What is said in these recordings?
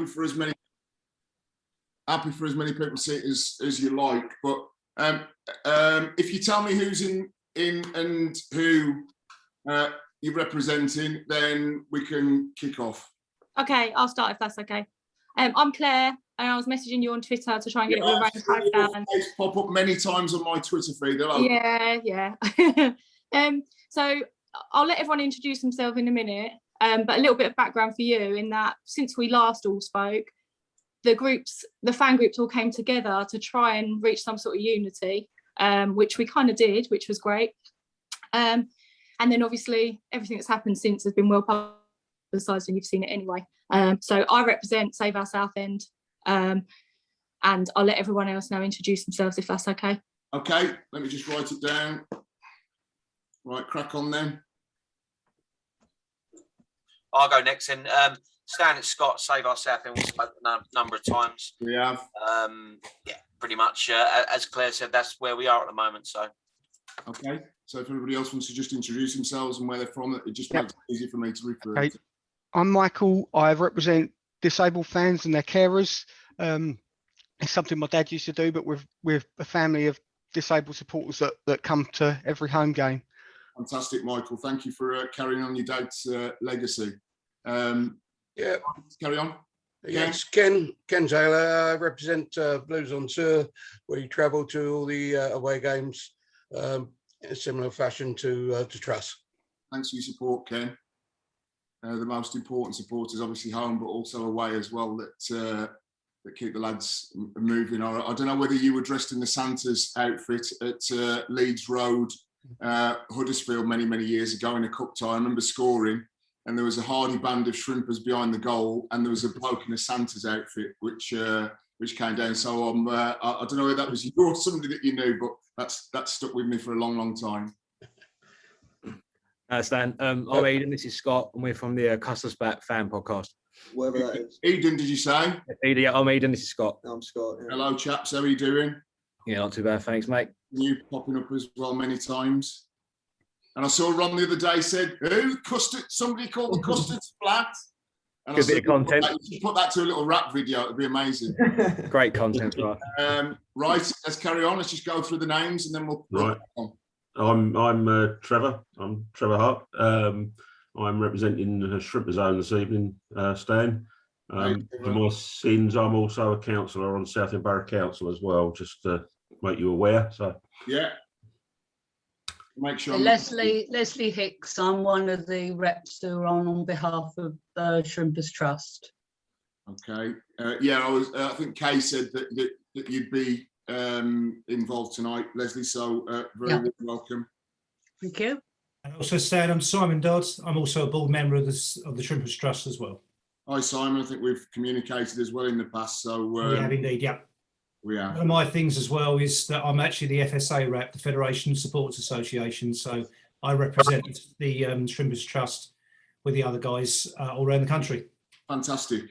for as many people to see it as you like. But if you tell me who's in and who you're representing, then we can kick off. Okay, I'll start if that's okay. I'm Claire, and I was messaging you on Twitter to try and get it all arranged. It's pop up many times on my Twitter feed. Hello. Yeah. So I'll let everyone introduce themselves in a minute, but a little bit of background for you in that since we last all spoke, the fan groups all came together to try and reach some sort of unity, which we kind of did, which was great. And then obviously everything that's happened since has been well publicised and you've seen it anyway. So I represent Save Our Southend, and I'll let everyone else now introduce themselves if that's okay. Okay, let me just write it down. Right, crack on then. I'll go next then. Stan, it's Scott, Save Our Southend. We've spoken a number of times. We have. Yeah, pretty much. As Claire said, that's where we are at the moment. So. Okay, so if everybody else wants to just introduce themselves and where they're from, it just makes it easy for me to refer. Okay. I'm Michael. I represent disabled fans and their carers. It's something my dad used to do, but with a family of disabled supporters that come to every home game. Fantastic, Michael. Thank you for carrying on your dad's legacy. Yeah, carry on. Yes, Ken Taylor. I represent Blues on Tour. We travel to all the away games in a similar fashion to Truss. Thanks for your support, Ken. The most important support is obviously home, but also away as well, that keep the lads moving. I don't know whether you were dressed in the Santa's outfit at Leeds Road, Huddersfield many years ago in a cup tie. I remember scoring, and there was a hardy band of shrimpers behind the goal, and there was a bloke in a Santa's outfit which came down. So I don't know whether that was you or somebody that you knew, but that stuck with me for a long time. Stan, I'm Eden, this is Scott, and we're from the Custlers Back fan podcast. Whatever that is. Eden, did you say? Eden, yeah, I'm Eden, this is Scott. I'm Scott. Yeah. Hello, chaps, how are you doing? Yeah, not too bad, thanks, mate. You popping up as well many times. And I saw Ron the other day said, "Who custard?" Somebody called the custard flat. And Good bit of content. You put that to a little rap video; it'd be amazing. Great content for us. Right, let's carry on. Let's just go through the names, and then we'll. Right. I'm Trevor. I'm Trevor Hart. I'm representing Shrimper Zone this evening, Stan. For my sins, I'm also a councillor on Southend Borough Council as well, just to make you aware. So yeah. Make sure. Leslie Hicks. I'm one of the reps who are on behalf of Shrimpers Trust. Okay. Yeah, I think Kay said that you'd be involved tonight, Leslie. So very welcome. Thank you. And also, Stan, I'm Simon Dodds. I'm also a board member of the Shrimpers Trust as well. Hi, Simon. I think we've communicated as well in the past. So we have indeed. Yeah. We are. One of my things as well is that I'm actually the FSA rep, the Federation of Supporters Association. So I represent the Shrimpers Trust with the other guys all around the country. Fantastic.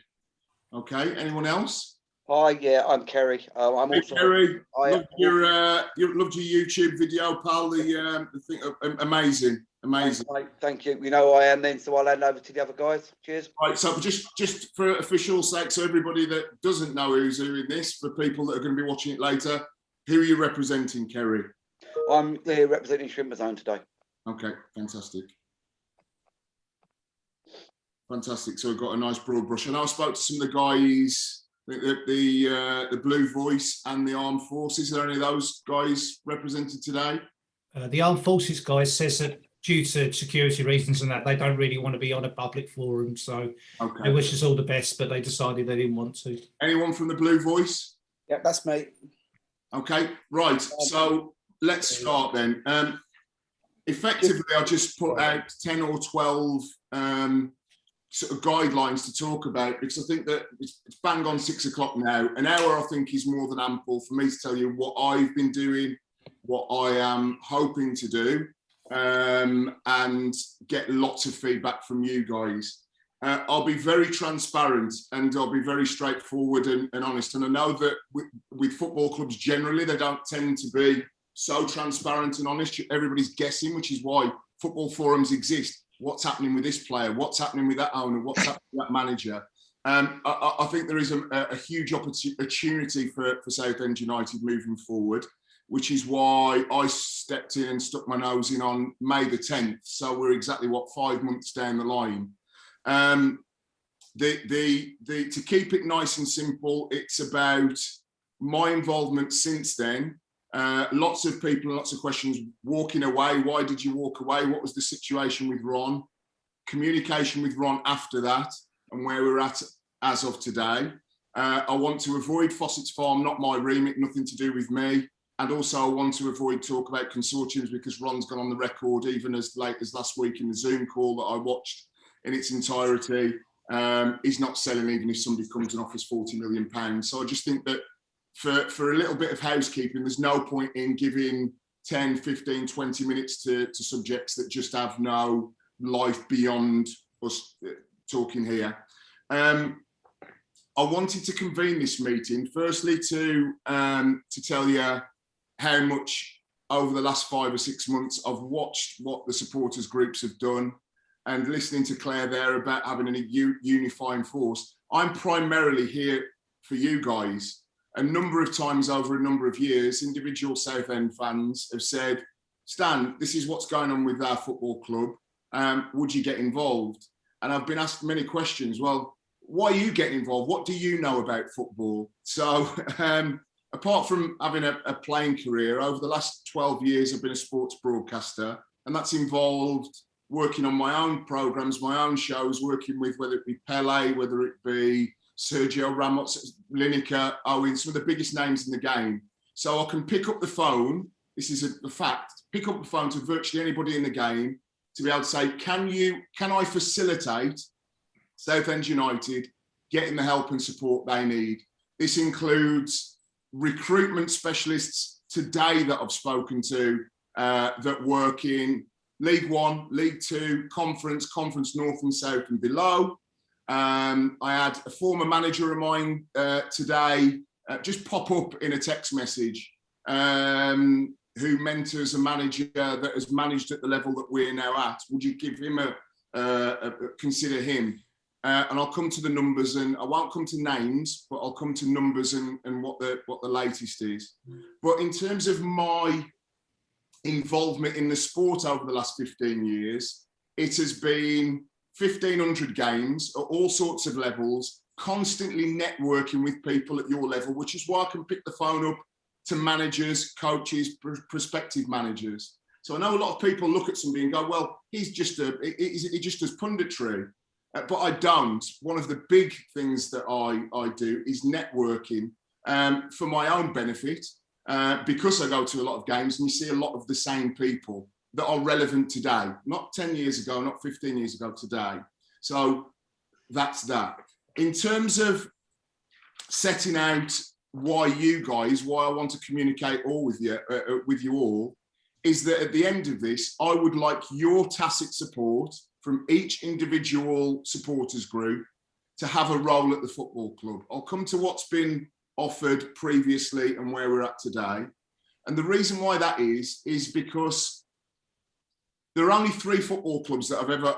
Okay. Anyone else? Hi, yeah, I'm Kerry. I'm hey, also. Kerry, loved your YouTube video, pal. The thing, amazing. Thank you. You know who I am then, so I'll hand over to the other guys. Cheers. Right, so just for official sake, so everybody that doesn't know who's who in this, for people that are going to be watching it later, who are you representing, Kerry? I'm here representing Shrimper Zone today. Okay, fantastic. Fantastic. So we've got a nice broad brush. And I spoke to some of the guys, the Blue Voice and the Armed Forces. Are there any of those guys represented today? The Armed Forces guys says that due to security reasons and that, they don't really want to be on a public forum. So they wish us all the best, but they decided they didn't want to. Anyone from the Blue Voice? Yeah, that's me. Okay, right. So let's start then. Effectively, I just put out 10 or 12 sort of guidelines to talk about, because I think that it's bang on 6 o'clock now. An hour, I think, is more than ample for me to tell you what I've been doing, what I am hoping to do, and get lots of feedback from you guys. I'll be very transparent and I'll be very straightforward and honest. And I know that with football clubs generally, they don't tend to be so transparent and honest. Everybody's guessing, which is why football forums exist. What's happening with this player? What's happening with that owner? What's happening with that manager? I think there is a huge opportunity for Southend United moving forward, which is why I stepped in and stuck my nose in on May the 10th. So we're exactly, 5 months down the line. To keep it nice and simple, it's about my involvement since then. Lots of people, lots of questions walking away. Why did you walk away? What was the situation with Ron? Communication with Ron after that and where we're at as of today. I want to avoid Fossett's Farm, not my remit, nothing to do with me. And also I want to avoid talk about consortiums because Ron's gone on the record, even as late as last week in the Zoom call that I watched in its entirety. He's not selling even if somebody comes and offers £40 million. So I just think that for a little bit of housekeeping, there's no point in giving 10, 15, 20 minutes to subjects that just have no life beyond us talking here. I wanted to convene this meeting, firstly to tell you how much over the last 5 or 6 months I've watched what the supporters groups have done, and listening to Claire there about having a unifying force. I'm primarily here for you guys. A number of times over a number of years, individual Southend fans have said, Stan, this is what's going on with our football club. Would you get involved? And I've been asked many questions. Well, why are you getting involved? What do you know about football? So apart from having a playing career, over the last 12 years, I've been a sports broadcaster, and that's involved working on my own programs, my own shows, working with whether it be Pele, whether it be Sergio Ramos, Lineker, Owen, some of the biggest names in the game. So I can pick up the phone, this is a fact, pick up the phone to virtually anybody in the game to be able to say, can I facilitate Southend United getting the help and support they need? This includes recruitment specialists today that I've spoken to that work in League One, League Two, Conference North and South and below. I had a former manager of mine today just pop up in a text message who mentors a manager that has managed at the level that we're now at. Would you give him consider him? And I'll come to the numbers, and I won't come to names, but I'll come to numbers and what the latest is. But in terms of my involvement in the sport over the last 15 years, it has been 1,500 games at all sorts of levels, constantly networking with people at your level, which is why I can pick the phone up to managers, coaches, prospective managers. So I know a lot of people look at somebody and go, well, he just does punditry. But I don't. One of the big things that I do is networking for my own benefit, because I go to a lot of games and you see a lot of the same people that are relevant today, not 10 years ago, not 15 years ago, today. So that's that. In terms of setting out why I want to communicate all with you all, is that at the end of this, I would like your tacit support from each individual supporters group to have a role at the football club. I'll come to what's been offered previously and where we're at today. And the reason why that is because there are only 3 football clubs that I've ever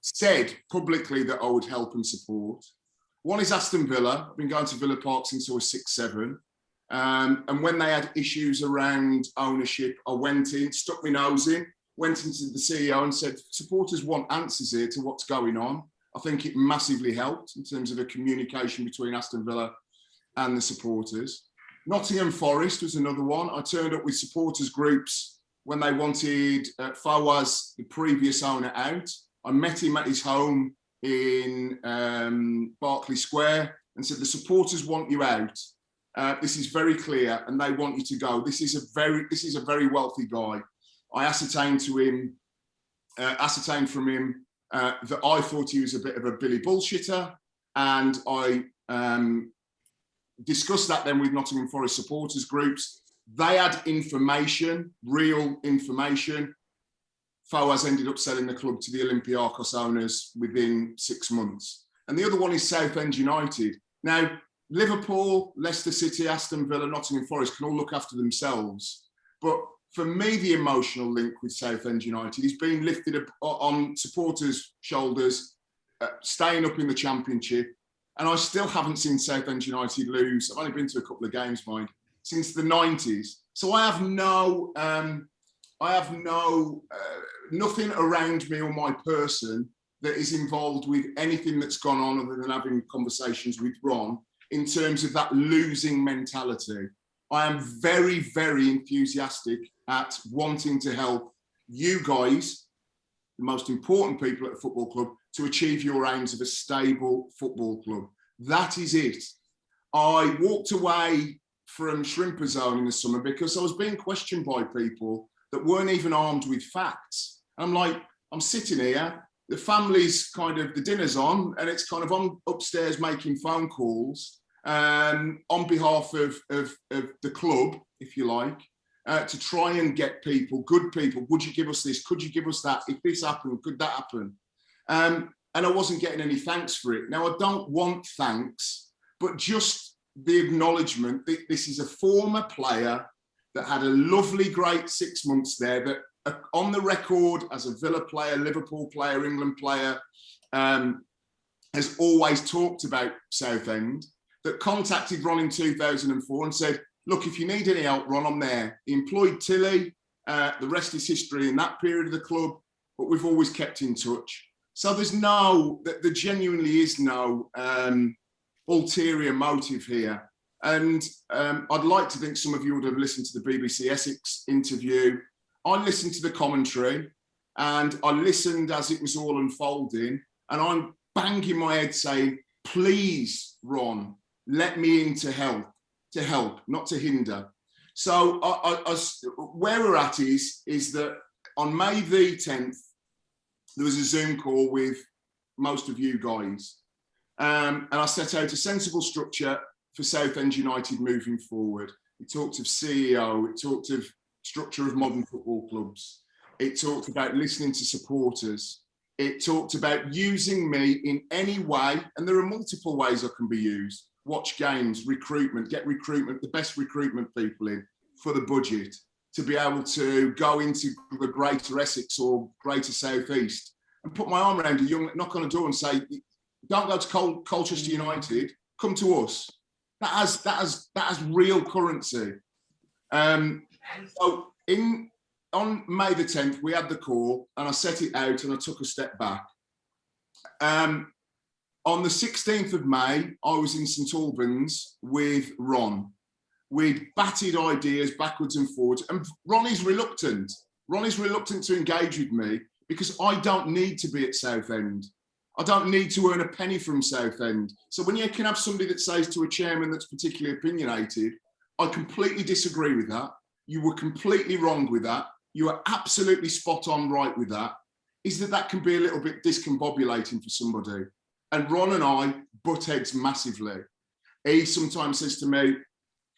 said publicly that I would help and support. One is Aston Villa. I've been going to Villa Park since I was 6, 7. And when they had issues around ownership, I went in, stuck my nose in, went into the CEO and said, supporters want answers here to what's going on. I think it massively helped in terms of a communication between Aston Villa and the supporters. Nottingham Forest was another one. I turned up with supporters groups when they wanted Fawaz, the previous owner, out. I met him at his home in Berkeley Square and said, the supporters want you out. This is very clear and they want you to go. This is a very wealthy guy. I ascertained from him that I thought he was a bit of a Billy bullshitter, and I discussed that then with Nottingham Forest supporters groups. They had information, real information. Fawaz ended up selling the club to the Olympiacos owners within 6 months. And the other one is Southend United. Now, Liverpool, Leicester City, Aston Villa, Nottingham Forest can all look after themselves. But for me, the emotional link with Southend United is being lifted up on supporters' shoulders, staying up in the Championship, And I still haven't seen Southend United lose. I've only been to a couple of games, mind, since the 90s. So I have nothing around me or my person that is involved with anything that's gone on other than having conversations with Ron in terms of that losing mentality. I am very, very enthusiastic at wanting to help you guys, the most important people at a football club, to achieve your aims of a stable football club. That is it. I walked away from Shrimper Zone in the summer because I was being questioned by people that weren't even armed with facts. I'm like, I'm sitting here, the family's kind of, the dinner's on, and it's kind of I'm upstairs making phone calls on behalf of the club, if you like, to try and get people, good people, would you give us this? Could you give us that? If this happened, could that happen? And I wasn't getting any thanks for it. Now, I don't want thanks, but just the acknowledgement that this is a former player that had a lovely, great 6 months there, that on the record as a Villa player, Liverpool player, England player, has always talked about Southend, that contacted Ron in 2004 and said, look, if you need any help, Ron, I'm there. He employed Tilly, the rest is history in that period of the club, but we've always kept in touch. So there genuinely is no ulterior motive here. And I'd like to think some of you would have listened to the BBC Essex interview. I listened to the commentary and I listened as it was all unfolding, and I'm banging my head saying, please, Ron, let me in to help, not to hinder. So where we're at is that on May the 10th, there was a Zoom call with most of you guys. And I set out a sensible structure for Southend United moving forward. It talked of CEO, it talked of structure of modern football clubs. It talked about listening to supporters. It talked about using me in any way, and there are multiple ways I can be used. Watch games, recruitment, get recruitment, the best recruitment people in for the budget, to be able to go into the greater Essex or greater South East and put my arm around a young, knock on a door and say, don't go to Colchester United, come to us. That has real currency. So on May the 10th, we had the call and I set it out and I took a step back. On the 16th of May, I was in St Albans with Ron. We'd batted ideas backwards and forwards, and Ron is reluctant. Ron is reluctant to engage with me because I don't need to be at Southend. I don't need to earn a penny from Southend. So when you can have somebody that says to a chairman that's particularly opinionated, I completely disagree with that. You were completely wrong with that. You are absolutely spot on right with that. Is that can be a little bit discombobulating for somebody. And Ron and I butt heads massively. He sometimes says to me,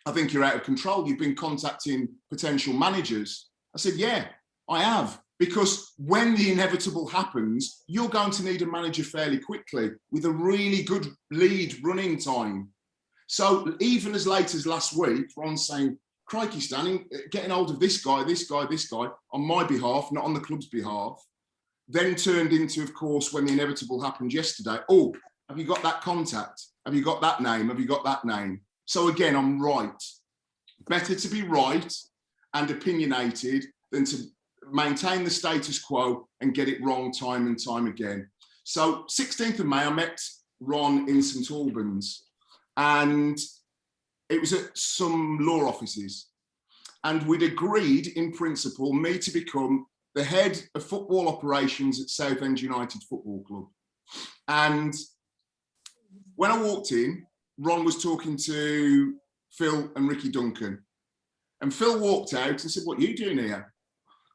I think you're out of control. You've been contacting potential managers. I said, yeah, I have. Because when the inevitable happens, you're going to need a manager fairly quickly with a really good lead running time. So even as late as last week, Ron's saying, crikey, Stan, getting hold of this guy on my behalf, not on the club's behalf, then turned into, of course, when the inevitable happened yesterday, oh, have you got that contact? Have you got that name? Have you got that name? So again, I'm right. Better to be right and opinionated than to maintain the status quo and get it wrong time and time again. So 16th of May, I met Ron in St Albans, and it was at some law offices. And we'd agreed in principle me to become the head of football operations at Southend United Football Club. And when I walked in, Ron was talking to Phil and Ricky Duncan. And Phil walked out and said, what are you doing here?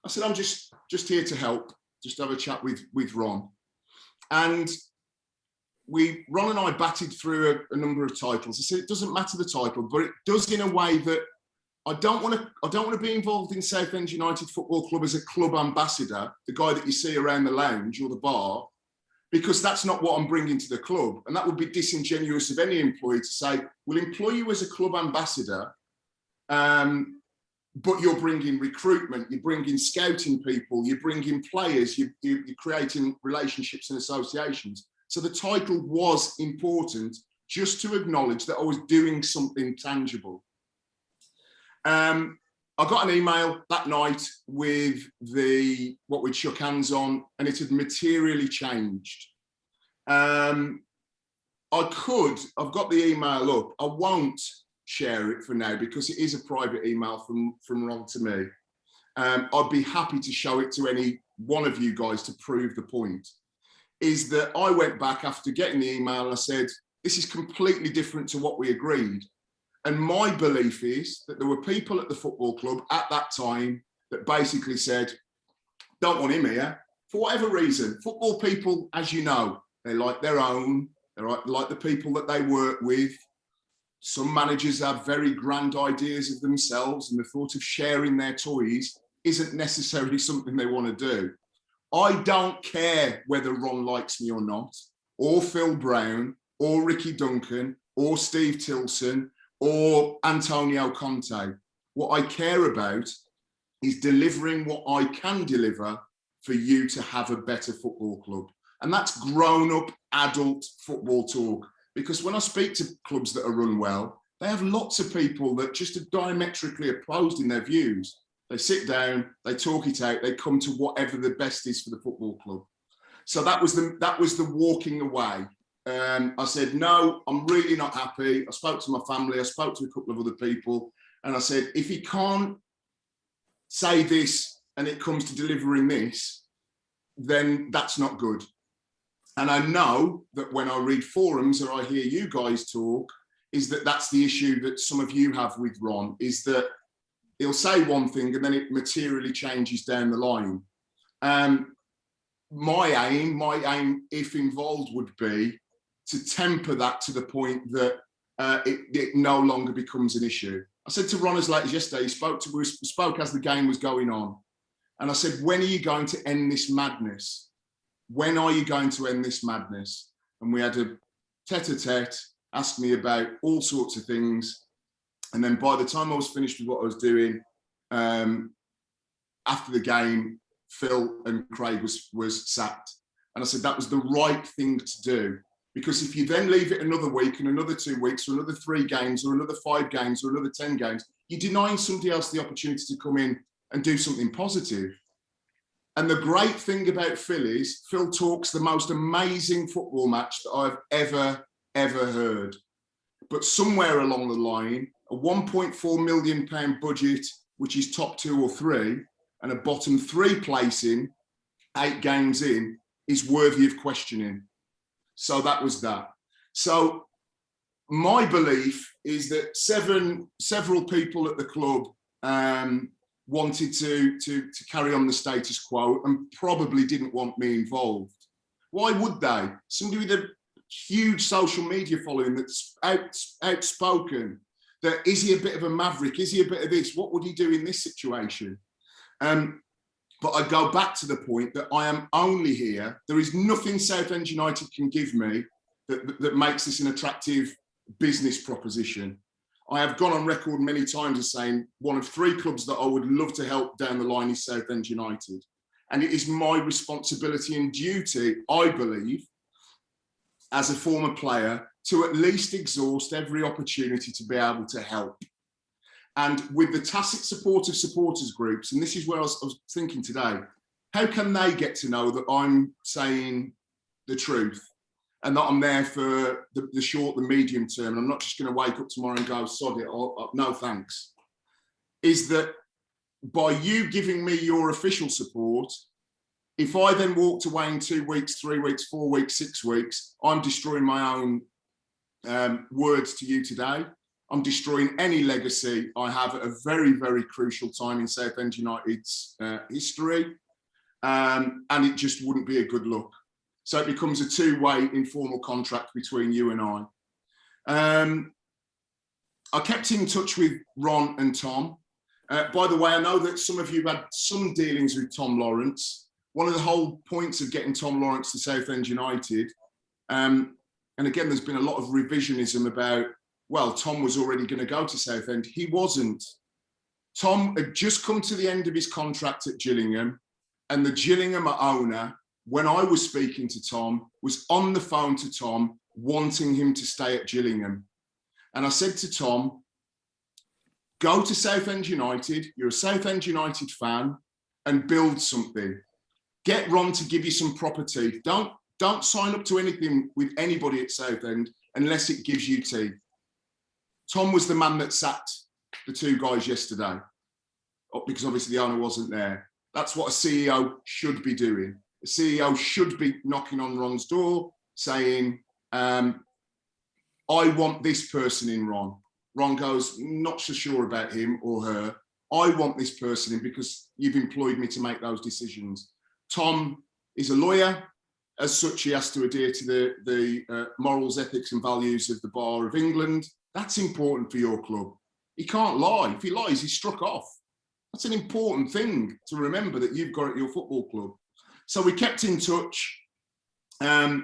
I said, I'm just here to help, just have a chat with Ron. And Ron and I batted through a number of titles. I said, it doesn't matter the title, but it does in a way that I don't want to be involved in Southend United Football Club as a club ambassador, the guy that you see around the lounge or the bar, because that's not what I'm bringing to the club. And that would be disingenuous of any employee to say, we'll employ you as a club ambassador, but you're bringing recruitment, you're bringing scouting people, you're bringing players, you're creating relationships and associations. So the title was important, just to acknowledge that I was doing something tangible. I got an email that night with what we'd shook hands on, and it had materially changed. I've got the email up. I won't share it for now because it is a private email from Ron to me. I'd be happy to show it to any one of you guys to prove the point. Is that I went back after getting the email and I said, this is completely different to what we agreed. And my belief is that there were people at the football club at that time that basically said, don't want him here for whatever reason. Football people, as you know, they like their own, they like the people that they work with. Some managers have very grand ideas of themselves, and the thought of sharing their toys isn't necessarily something they want to do. I don't care whether Ron likes me or not, or Phil Brown, or Ricky Duncan, or Steve Tilson, or Antonio Conte. What I care about is delivering what I can deliver for you to have a better football club. And that's grown-up, adult football talk. Because when I speak to clubs that are run well, they have lots of people that just are diametrically opposed in their views. They sit down, they talk it out, they come to whatever the best is for the football club. So that was the walking away. I said, no, I'm really not happy. I spoke to my family, I spoke to a couple of other people, and I said, if he can't say this and it comes to delivering this, then that's not good. And I know that when I read forums or I hear you guys talk, is that that's the issue that some of you have with Ron, is that he'll say one thing and then it materially changes down the line. My aim, if involved, would be to temper that to the point that it no longer becomes an issue. I said to Ron as late as yesterday, he spoke as the game was going on. And I said, when are you going to end this madness? When are you going to end this madness? And we had a tete-a-tete, asked me about all sorts of things. And then by the time I was finished with what I was doing, after the game, Phil and Craig was sacked. And I said, that was the right thing to do. Because if you then leave it another week and another 2 weeks or another 3 games or another 5 games or another 10 games, you're denying somebody else the opportunity to come in and do something positive. And the great thing about Phil is Phil talks the most amazing football match that I've ever heard. But somewhere along the line, a £1.4 million budget, which is top 2 or 3, and a bottom 3 placing, 8 games in, is worthy of questioning. So that was that. So my belief is that several people at the club wanted to carry on the status quo and probably didn't want me involved. Why would they? Somebody with a huge social media following that's outspoken, that is he a bit of a maverick? Is he a bit of this? What would he do in this situation? But I go back to the point that I am only here. There is nothing Southend United can give me that makes this an attractive business proposition. I have gone on record many times as saying one of 3 clubs that I would love to help down the line is Southend United. And it is my responsibility and duty, I believe, as a former player, to at least exhaust every opportunity to be able to help. And with the tacit support of supporters groups, and this is where I was thinking today, how can they get to know that I'm saying the truth and that I'm there for the short, the medium term, and I'm not just going to wake up tomorrow and go, sod it, no thanks, is that by you giving me your official support, if I then walked away in 2 weeks, 3 weeks, 4 weeks, 6 weeks, I'm destroying my own words to you today. I'm destroying any legacy I have at a very, very crucial time in Southend United's history. And it just wouldn't be a good look. So it becomes a 2-way informal contract between you and I. I kept in touch with Ron and Tom. By the way, I know that some of you had some dealings with Tom Lawrence. One of the whole points of getting Tom Lawrence to Southend United, and again, there's been a lot of revisionism about, well, Tom was already going to go to Southend. He wasn't. Tom had just come to the end of his contract at Gillingham, and the Gillingham owner, when I was speaking to Tom, was on the phone to Tom, wanting him to stay at Gillingham. And I said to Tom, go to Southend United, you're a Southend United fan, and build something. Get Ron to give you some property. Don't sign up to anything with anybody at Southend unless it gives you teeth. Tom was the man that sacked the two guys yesterday, because obviously the owner wasn't there. That's what a CEO should be doing. A CEO should be knocking on Ron's door saying, I want this person in, Ron. Ron goes, not so sure about him or her. I want this person in because you've employed me to make those decisions. Tom is a lawyer. As such, he has to adhere to the morals, ethics and values of the Bar of England. That's important for your club. He can't lie. If he lies, he's struck off. That's an important thing to remember that you've got at your football club. So we kept in touch, and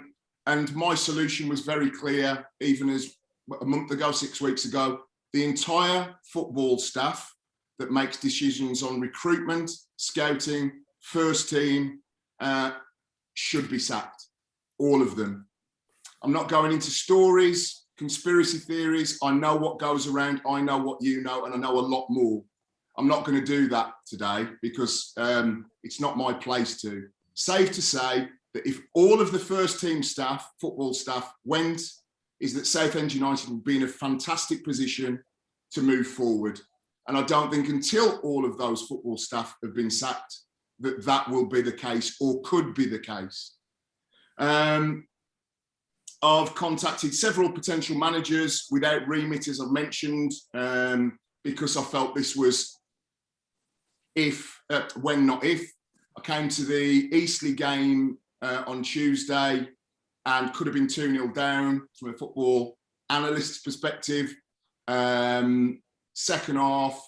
my solution was very clear, even as a month ago, 6 weeks ago. The entire football staff that makes decisions on recruitment, scouting, first team, should be sacked. All of them. I'm not going into stories, conspiracy theories. I know what goes around. I know what you know, and I know a lot more. I'm not going to do that today because it's not my place to. Safe to say that if all of the first team staff, football staff, went, is that Southend United will be in a fantastic position to move forward. And I don't think until all of those football staff have been sacked that that will be the case or could be the case. I've contacted several potential managers without remit, as I've mentioned, because I felt this was when, not if. I came to the Eastleigh game on Tuesday and could have been 2-0 down from a football analyst's perspective. Second half,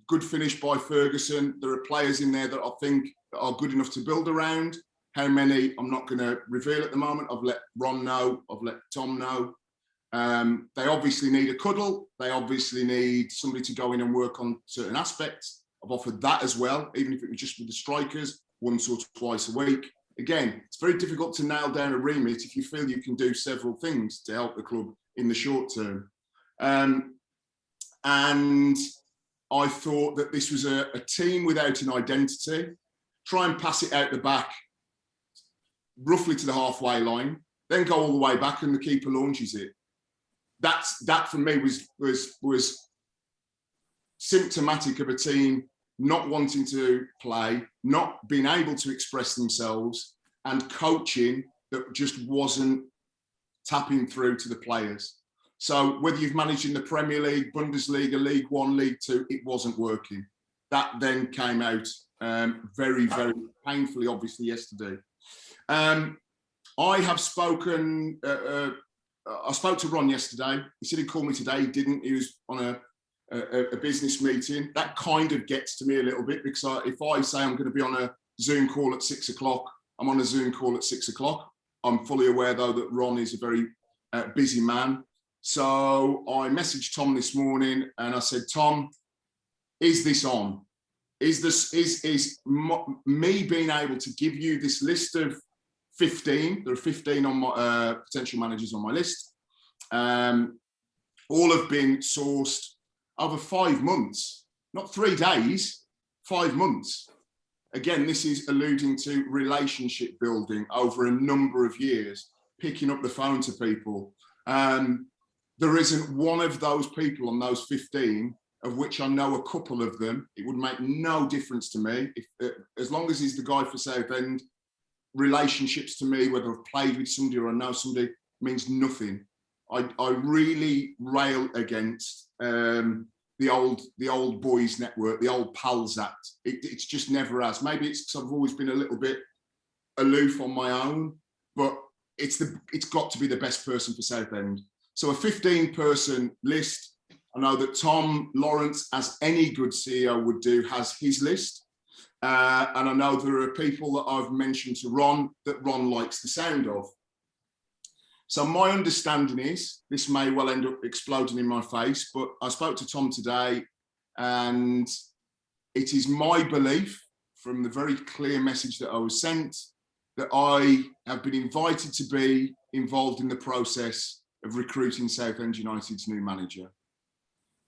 good finish by Ferguson. There are players in there that I think are good enough to build around. How many, I'm not going to reveal at the moment. I've let Ron know, I've let Tom know. They obviously need a cuddle. They obviously need somebody to go in and work on certain aspects. I've offered that as well, even if it was just with the strikers, once or twice a week. Again, it's very difficult to nail down a remit if you feel you can do several things to help the club in the short term. And I thought that this was a team without an identity. Try and pass it out the back, roughly to the halfway line, then go all the way back and the keeper launches it. That for me was symptomatic of a team not wanting to play, not being able to express themselves, and coaching that just wasn't tapping through to the players. So whether you've managed in the Premier League, Bundesliga, League One, League Two, it wasn't working. That then came out very, very painfully, obviously, yesterday. I have spoken, I spoke to Ron yesterday. He said he'd call me today. He didn't. He was on a business meeting. That kind of gets to me a little bit because if I say I'm going to be on a Zoom call at 6 o'clock, I'm on a Zoom call at 6 o'clock. I'm fully aware, though, that Ron is a very busy man. So I messaged Tom this morning and I said, Tom, is this on? Is me being able to give you this list of 15? There are 15 on my potential managers on my list. All have been sourced over 5 months, not 3 days, 5 months. Again, this is alluding to relationship building over a number of years, picking up the phone to people. There isn't one of those people on those 15, of which I know a couple of them. It would make no difference to me. As long as he's the guy for Southend, relationships to me, whether I've played with somebody or I know somebody, means nothing. I really rail against the old boys network, the old pals act. It's just never has. Maybe it's because I've always been a little bit aloof on my own, but it's got to be the best person for Southend. So a 15-person list. I know that Tom Lawrence, as any good CEO would do, has his list. And I know there are people that I've mentioned to Ron that Ron likes the sound of. So my understanding is, this may well end up exploding in my face, but I spoke to Tom today and it is my belief from the very clear message that I was sent that I have been invited to be involved in the process of recruiting Southend United's new manager.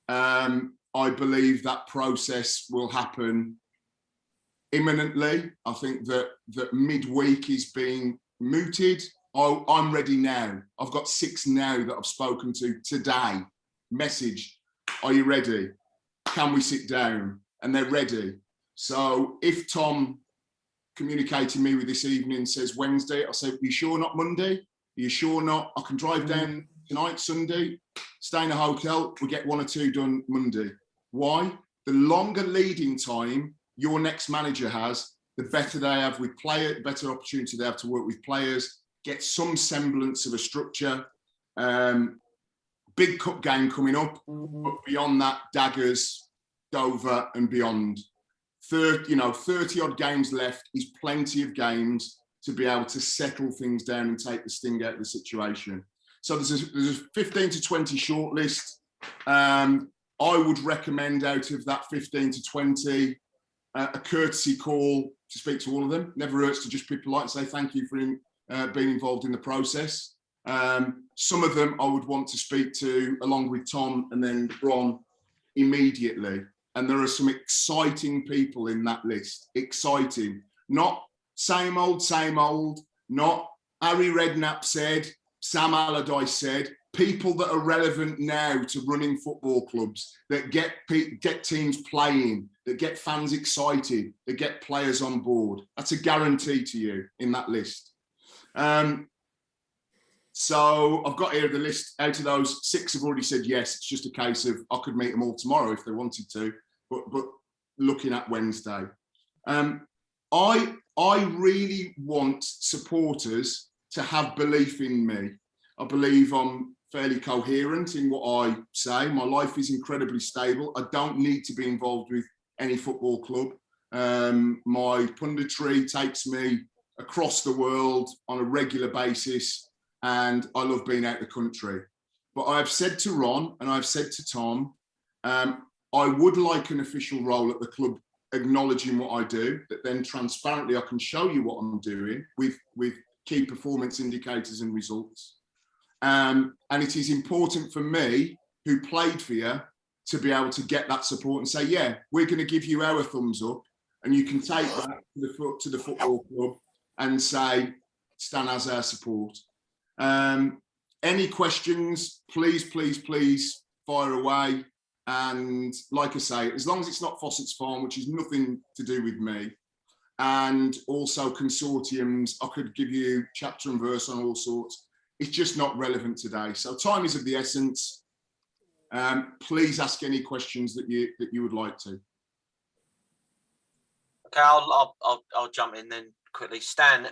I believe that process will happen imminently. I think that midweek is being mooted. I'm ready now. I've got 6 now that I've spoken to today. Message, are you ready? Can we sit down? And they're ready. So if Tom communicating me with this evening says Wednesday, I'll say, are you sure not Monday? Are you sure not? I can drive down tonight, Sunday, stay in a hotel, we'll get 1 or 2 done Monday. Why? The longer leading time your next manager has, the better they have with players, the better opportunity they have to work with players, get some semblance of a structure. Big cup game coming up, but beyond that, daggers, Dover and beyond. 30 odd games left is plenty of games to be able to settle things down and take the sting out of the situation. So there's a 15 to 20 shortlist. I would recommend out of that 15 to 20, a courtesy call to speak to all of them. Never hurts to just be polite and say thank you for being involved in the process. Some of them I would want to speak to along with Tom and then Ron immediately. And there are some exciting people in that list. Exciting. Not same old, not Harry Redknapp said, Sam Allardyce said, people that are relevant now to running football clubs, that get teams playing, that get fans excited, that get players on board. That's a guarantee to you in that list. So I've got here the list. Out of those, 6 have already said yes. It's just a case of I could meet them all tomorrow if they wanted to, but looking at Wednesday. I really want supporters to have belief in me. I believe I'm fairly coherent in what I say. My life is incredibly stable. I don't need to be involved with any football club. My punditry takes me across the world on a regular basis, and I love being out the country. But I've said to Ron and I've said to Tom, I would like an official role at the club acknowledging what I do, that then transparently I can show you what I'm doing with key performance indicators and results. And it is important for me, who played for you, to be able to get that support and say, yeah, we're going to give you our thumbs up, and you can take that to the football club and say, Stan has our support. Any questions, please fire away. And like I say, as long as it's not Fawcett's Farm, which is nothing to do with me, and also consortiums, I could give you chapter and verse on all sorts. It's just not relevant today. So time is of the essence. Please ask any questions that you would like to. Okay, I'll jump in then quickly. Stan,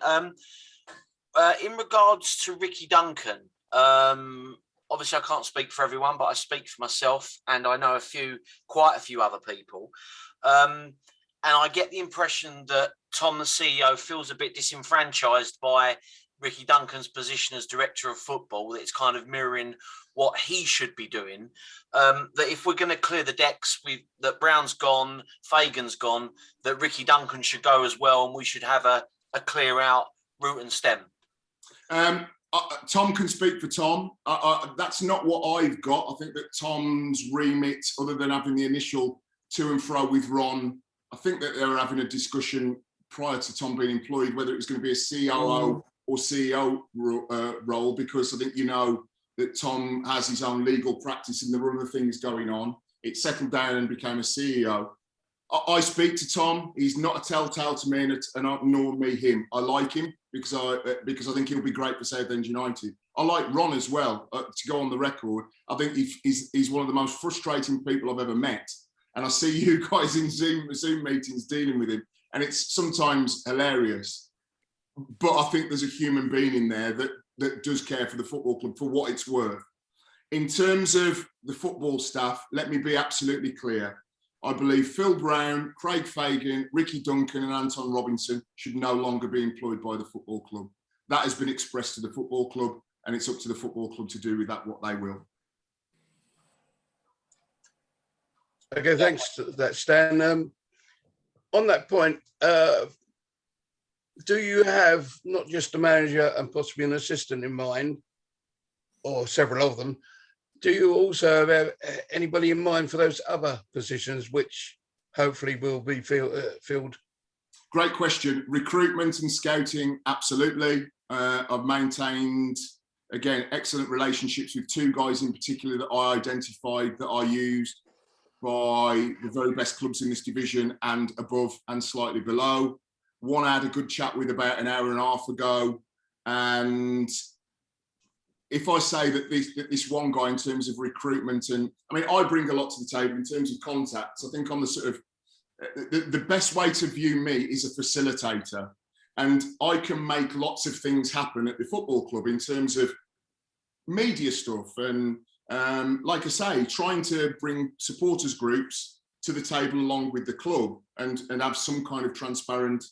in regards to Ricky Duncan, obviously I can't speak for everyone, but I speak for myself, and I know quite a few other people. And I get the impression that Tom, the CEO, feels a bit disenfranchised by Ricky Duncan's position as director of football, that it's kind of mirroring what he should be doing. That if we're going to clear the decks that Brown's gone, Fagan's gone, that Ricky Duncan should go as well, and we should have a clear out root and stem. Tom can speak for Tom. That's not what I've got. I think that Tom's remit, other than having the initial to and fro with Ron, I think that they were having a discussion prior to Tom being employed, whether it was going to be a COO or CEO role, because I think you know that Tom has his own legal practice and there were other things going on. It settled down and became a CEO. I speak to Tom. He's not a telltale to me, and nor me him. I like him because I think he'll be great for Southend United. I like Ron as well. To go on the record, I think he's one of the most frustrating people I've ever met. And I see you guys in Zoom meetings dealing with him, and it's sometimes hilarious. But I think there's a human being in there that does care for the football club for what it's worth. In terms of the football staff, let me be absolutely clear. I believe Phil Brown, Craig Fagan, Ricky Duncan and Anton Robinson should no longer be employed by the football club. That has been expressed to the football club, and it's up to the football club to do with that what they will. Okay, thanks for that, Stan. On that point, do you have not just a manager and possibly an assistant in mind, or several of them? Do you also have anybody in mind for those other positions, which hopefully will be filled? Great question. Recruitment and scouting, absolutely. I've maintained, again, excellent relationships with two guys in particular that I identified that I used by the very best clubs in this division and above and slightly below. One I had a good chat with about an hour and a half ago. And if I say that this one guy in terms of recruitment, and I mean, I bring a lot to the table in terms of contacts. I think on the sort of, the best way to view me is a facilitator. And I can make lots of things happen at the football club in terms of media stuff. And like I say, trying to bring supporters groups to the table along with the club and have some kind of transparent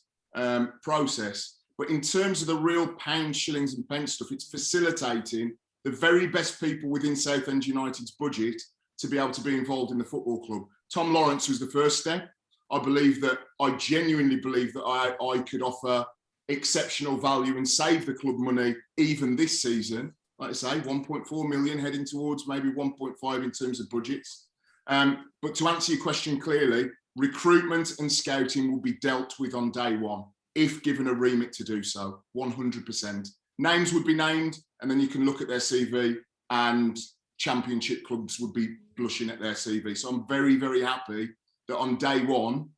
process. But in terms of the real pounds, shillings and pence stuff, it's facilitating the very best people within Southend United's budget to be able to be involved in the football club. Tom Lawrence was the first step. I genuinely believe that I could offer exceptional value and save the club money even this season. Like I say, 1.4 million heading towards maybe 1.5 in terms of budgets. But to answer your question clearly, recruitment and scouting will be dealt with on day one, if given a remit to do so, 100%. Names would be named, and then you can look at their CV, and championship clubs would be blushing at their CV. So I'm very, very happy that on day one,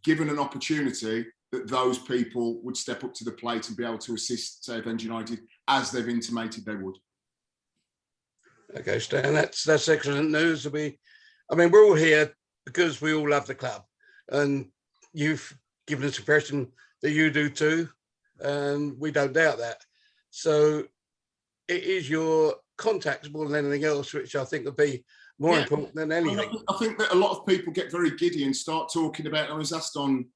given an opportunity, that those people would step up to the plate and be able to assist Southend United as they've intimated they would. Okay, Stan, that's excellent news. I mean, we're all here because we all love the club, and you've given us the impression that you do too, and we don't doubt that. So it is your contacts more than anything else, which I think would be more important than anything. I think that a lot of people get very giddy and start talking about, I was asked on,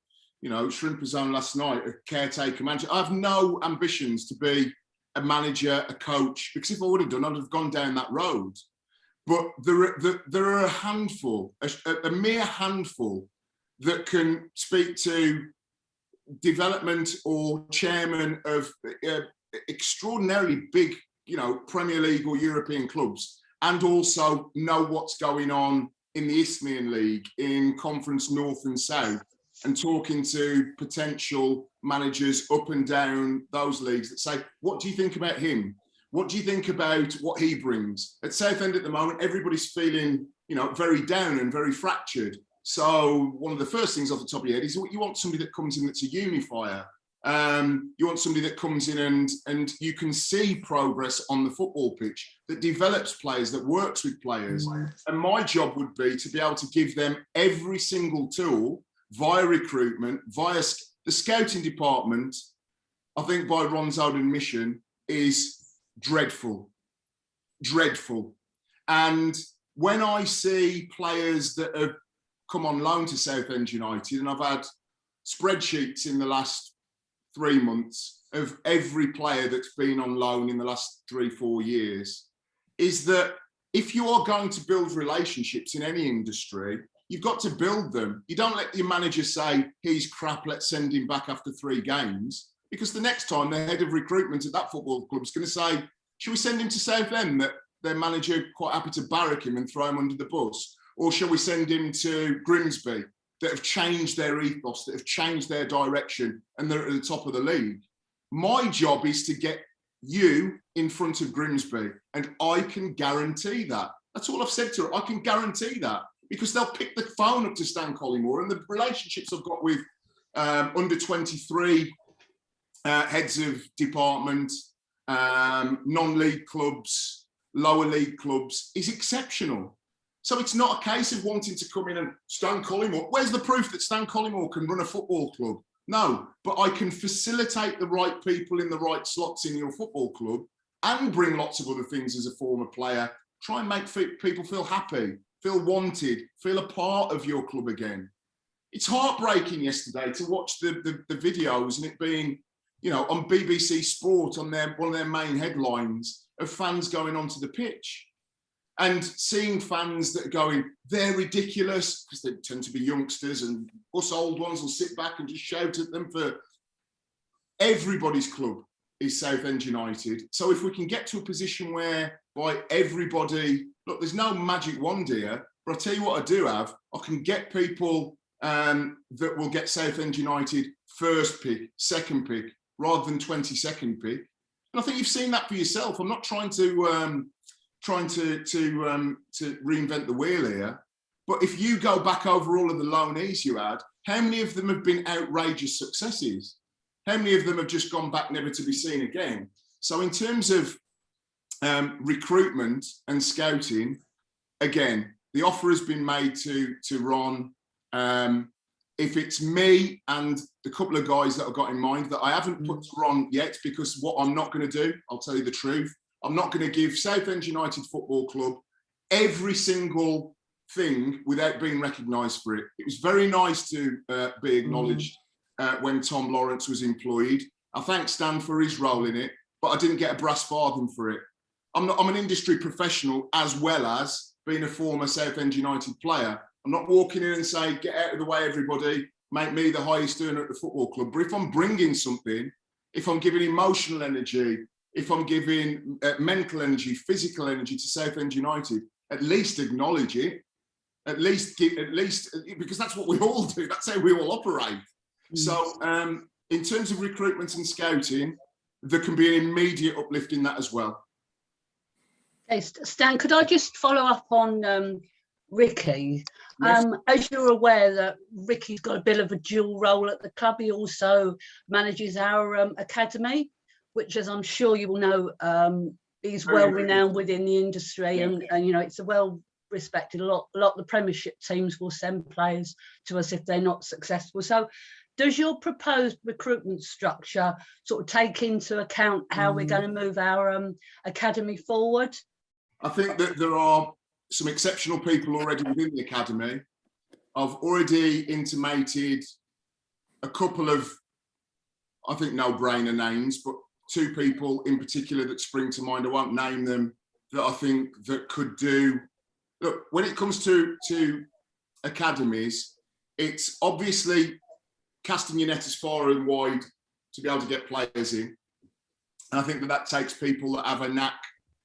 Shrimper Zone last night, a caretaker manager. I have no ambitions to be a manager, a coach, because if I would have done, I'd have gone down that road. But there are a handful, a mere handful, that can speak to development or chairman of extraordinarily big, Premier League or European clubs, and also know what's going on in the Isthmian League, in Conference North and South, and talking to potential managers up and down those leagues that say, what do you think about him? What do you think about what he brings? At Southend at the moment, everybody's feeling, very down and very fractured. So one of the first things off the top of your head is you want somebody that comes in that's a unifier. You want somebody that comes in and you can see progress on the football pitch, that develops players, that works with players. And my job would be to be able to give them every single tool via recruitment, via the scouting department. I think by Ron's own admission is dreadful. And when I see players that have come on loan to Southend United, and I've had spreadsheets in the last 3 months of every player that's been on loan in the last 3-4 years, is that if you are going to build relationships in any industry, you've got to build them. You don't let your manager say, he's crap, let's send him back after 3 games. Because the next time the head of recruitment at that football club is going to say, should we send him to Southend, that their manager quite happy to barrack him and throw him under the bus? Or shall we send him to Grimsby, that have changed their ethos, that have changed their direction, and they're at the top of the league? My job is to get you in front of Grimsby, and I can guarantee that. That's all I've said to her. I can guarantee that, because they'll pick the phone up to Stan Collymore, and the relationships I've got with under 23 heads of department, non-league clubs, lower league clubs is exceptional. So it's not a case of wanting to come in and Stan Collymore. Where's the proof that Stan Collymore can run a football club? No, but I can facilitate the right people in the right slots in your football club and bring lots of other things as a former player. Try and make people feel happy, feel wanted, feel a part of your club again. It's heartbreaking yesterday to watch the videos and it being, on BBC Sport, on one of their main headlines, of fans going onto the pitch. And seeing fans that are going, they're ridiculous, because they tend to be youngsters, and us old ones will sit back and just shout at them for everybody's club is Southend United. So if we can get to a position where by everybody, look, there's no magic wand here, but I'll tell you what I do have, I can get people that will get Southend United first pick, second pick, rather than 22nd pick. And I think you've seen that for yourself. I'm not trying to reinvent the wheel here, but if you go back over all of the loanees you had, how many of them have been outrageous successes? How many of them have just gone back never to be seen again? So in terms of recruitment and scouting, again, the offer has been made to Ron. If it's me and the couple of guys that I've got in mind that I haven't put to Ron yet, because what I'm not going to do, I'll tell you the truth, I'm not going to give Southend United Football Club every single thing without being recognised for it. It was very nice to be acknowledged when Tom Lawrence was employed. I thank Stan for his role in it, but I didn't get a brass farthing for it. I'm an industry professional as well as being a former Southend United player. I'm not walking in and saying, get out of the way, everybody, make me the highest earner at the football club. But if I'm bringing something, if I'm giving emotional energy, if I'm giving mental energy, physical energy to Southend United, at least acknowledge it. At least, because that's what we all do. That's how we all operate. So in terms of recruitment and scouting, there can be an immediate uplift in that as well. Okay, Stan, could I just follow up on Ricky? Yes. As you're aware that Ricky's got a bit of a dual role at the club, he also manages our academy, which, as I'm sure you will know, is well renowned within the industry, and you know, it's a well respected. A lot of the Premiership teams will send players to us if they're not successful. So does your proposed recruitment structure sort of take into account how we're going to move our academy forward? I think that there are some exceptional people already within the academy. I've already intimated a couple of, I think, no-brainer names, but two people in particular that spring to mind. I won't name them, that I think that could do. Look, when it comes to academies, it's obviously casting your net as far and wide to be able to get players in. And I think that takes people that have a knack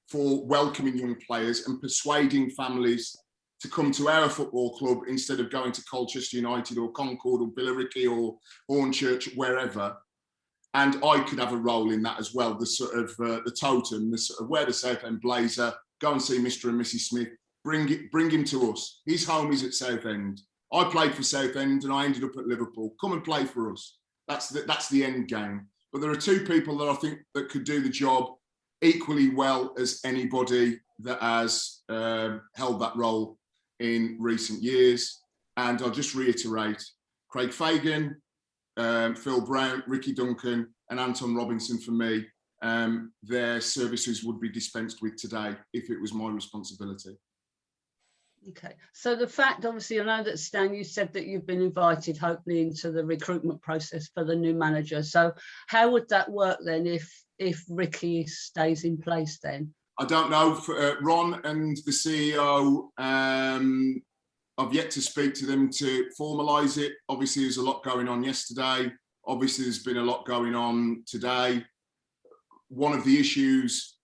for welcoming young players and persuading families to come to our football club instead of going to Colchester United or Concord or Billericay or Hornchurch, wherever. And I could have a role in that as well, the sort of the totem, the sort of wear the Southend blazer, go and see Mr. and Mrs. Smith, bring him to us. His home is at Southend. I played for Southend and I ended up at Liverpool. Come and play for us. That's the end game. But there are two people that I think that could do the job equally well as anybody that has held that role in recent years. And I'll just reiterate, Craig Fagan, Phil Brown, Ricky Duncan and Anton Robinson, for me, their services would be dispensed with today if it was my responsibility. Okay, so the fact, obviously, I know that, Stan, you said that you've been invited, hopefully, into the recruitment process for the new manager. So how would that work then if Ricky stays in place then? I don't know. For, Ron and the CEO, I've yet to speak to them to formalise it. Obviously, there's a lot going on yesterday. Obviously, there's been a lot going on today. One of the issues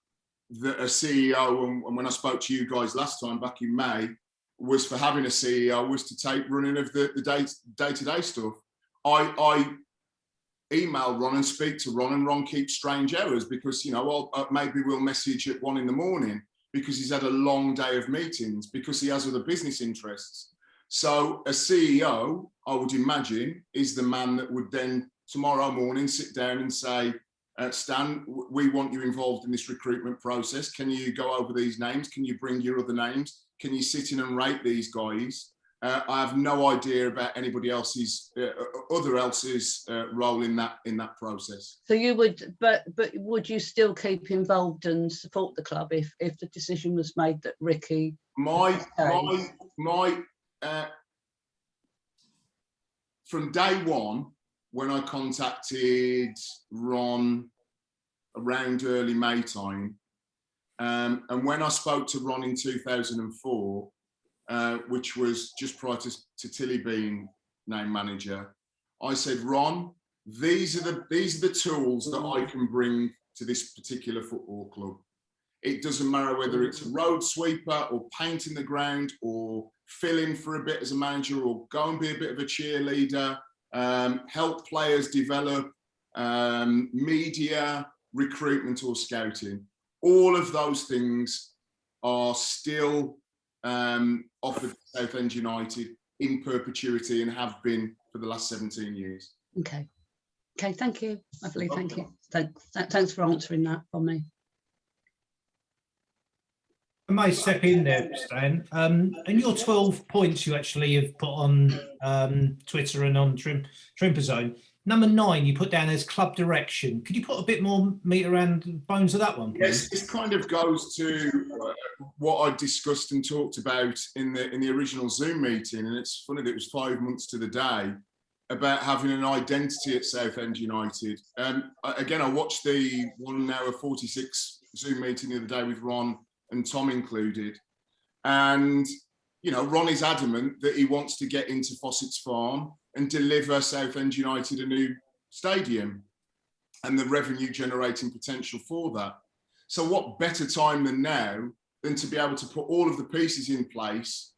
that a CEO, and when I spoke to you guys last time back in May, was for having a CEO was to take running of the day-to-day stuff. I email Ron and speak to Ron, and Ron keeps strange hours because, you know, maybe we'll message at 1 a.m. because he's had a long day of meetings, because he has other business interests. So a CEO, I would imagine, is the man that would then tomorrow morning sit down and say, Stan, we want you involved in this recruitment process. Can you go over these names? Can you bring your other names? Can you sit in and rate these guys? I have no idea about anybody else's role in that process. So you would, but would you still keep involved and support the club if the decision was made that Ricky? From day one, when I contacted Ron around early May time, and when I spoke to Ron in 2004, which was just prior to Tilly being named manager, I said, Ron, these are the tools that I can bring to this particular football club. It doesn't matter whether it's a road sweeper or painting the ground or fill in for a bit as a manager or go and be a bit of a cheerleader, help players develop, media, recruitment or scouting. All of those things are still offered to Southend United in perpetuity and have been for the last 17 years. Okay. Okay, thank you. Lovely, thank you. Thanks for answering that for me. I may step in there, Stan. And your 12 points you actually have put on Twitter and on Trimper Zone. Number 9, you put down as club direction. Could you put a bit more meat around the bones of that one, please? Yes, this kind of goes to what I discussed and talked about in the original Zoom meeting, and it's funny that it was 5 months to the day, about having an identity at Southend United. Again, I watched the 1 hour 46 Zoom meeting the other day with Ron and Tom included, and you know, Ron is adamant that he wants to get into Fossett's Farm and deliver Southend United a new stadium and the revenue generating potential for that. So what better time than now than to be able to put all of the pieces in place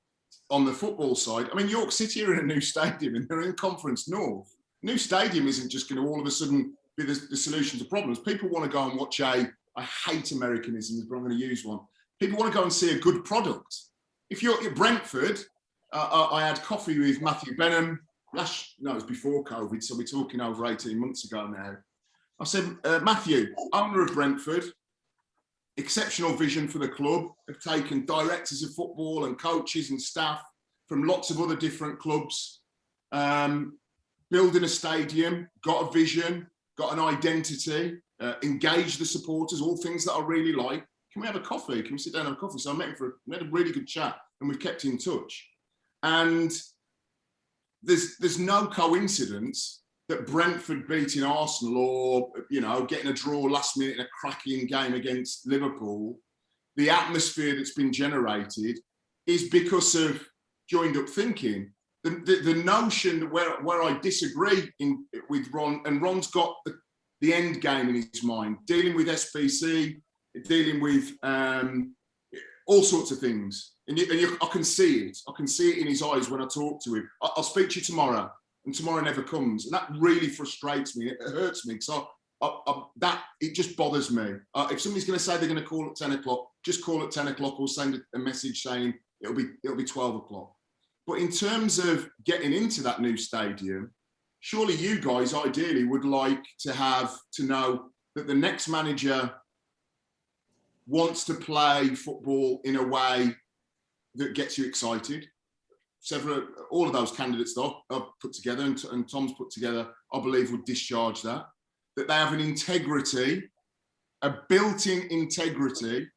on the football side. I mean, York City are in a new stadium and they're in Conference North. New stadium isn't just going to all of a sudden be the solution to problems. People want to go and watch I hate Americanisms, but I'm going to use one. People want to go and see a good product. If you're at Brentford, I had coffee with Matthew Benham it was before COVID, so we're talking over 18 months ago now. I said, Matthew, owner of Brentford, exceptional vision for the club, have taken directors of football and coaches and staff from lots of other different clubs, building a stadium, got a vision, got an identity, engage the supporters, all things that I really like. Can we have a coffee? Can we sit down and have a coffee? So I met him we had a really good chat and we've kept in touch. And there's no coincidence that Brentford beating Arsenal or, you know, getting a draw last minute in a cracking game against Liverpool, the atmosphere that's been generated is because of joined up thinking. The notion where I disagree with Ron, and Ron's got the end game in his mind, dealing with SPC, dealing with all sorts of things. And I can see it. I can see it in his eyes when I talk to him. I'll speak to you tomorrow, and tomorrow never comes. And that really frustrates me. It hurts me because it just bothers me. If somebody's going to say they're going to call at 10 o'clock, just call at 10 o'clock or send a message saying it'll be 12 o'clock. But in terms of getting into that new stadium, surely you guys ideally would like to know that the next manager wants to play football in a way that gets you excited. All of those candidates that I've put together and Tom's put together, I believe would discharge that. That they have an integrity, a built-in integrity,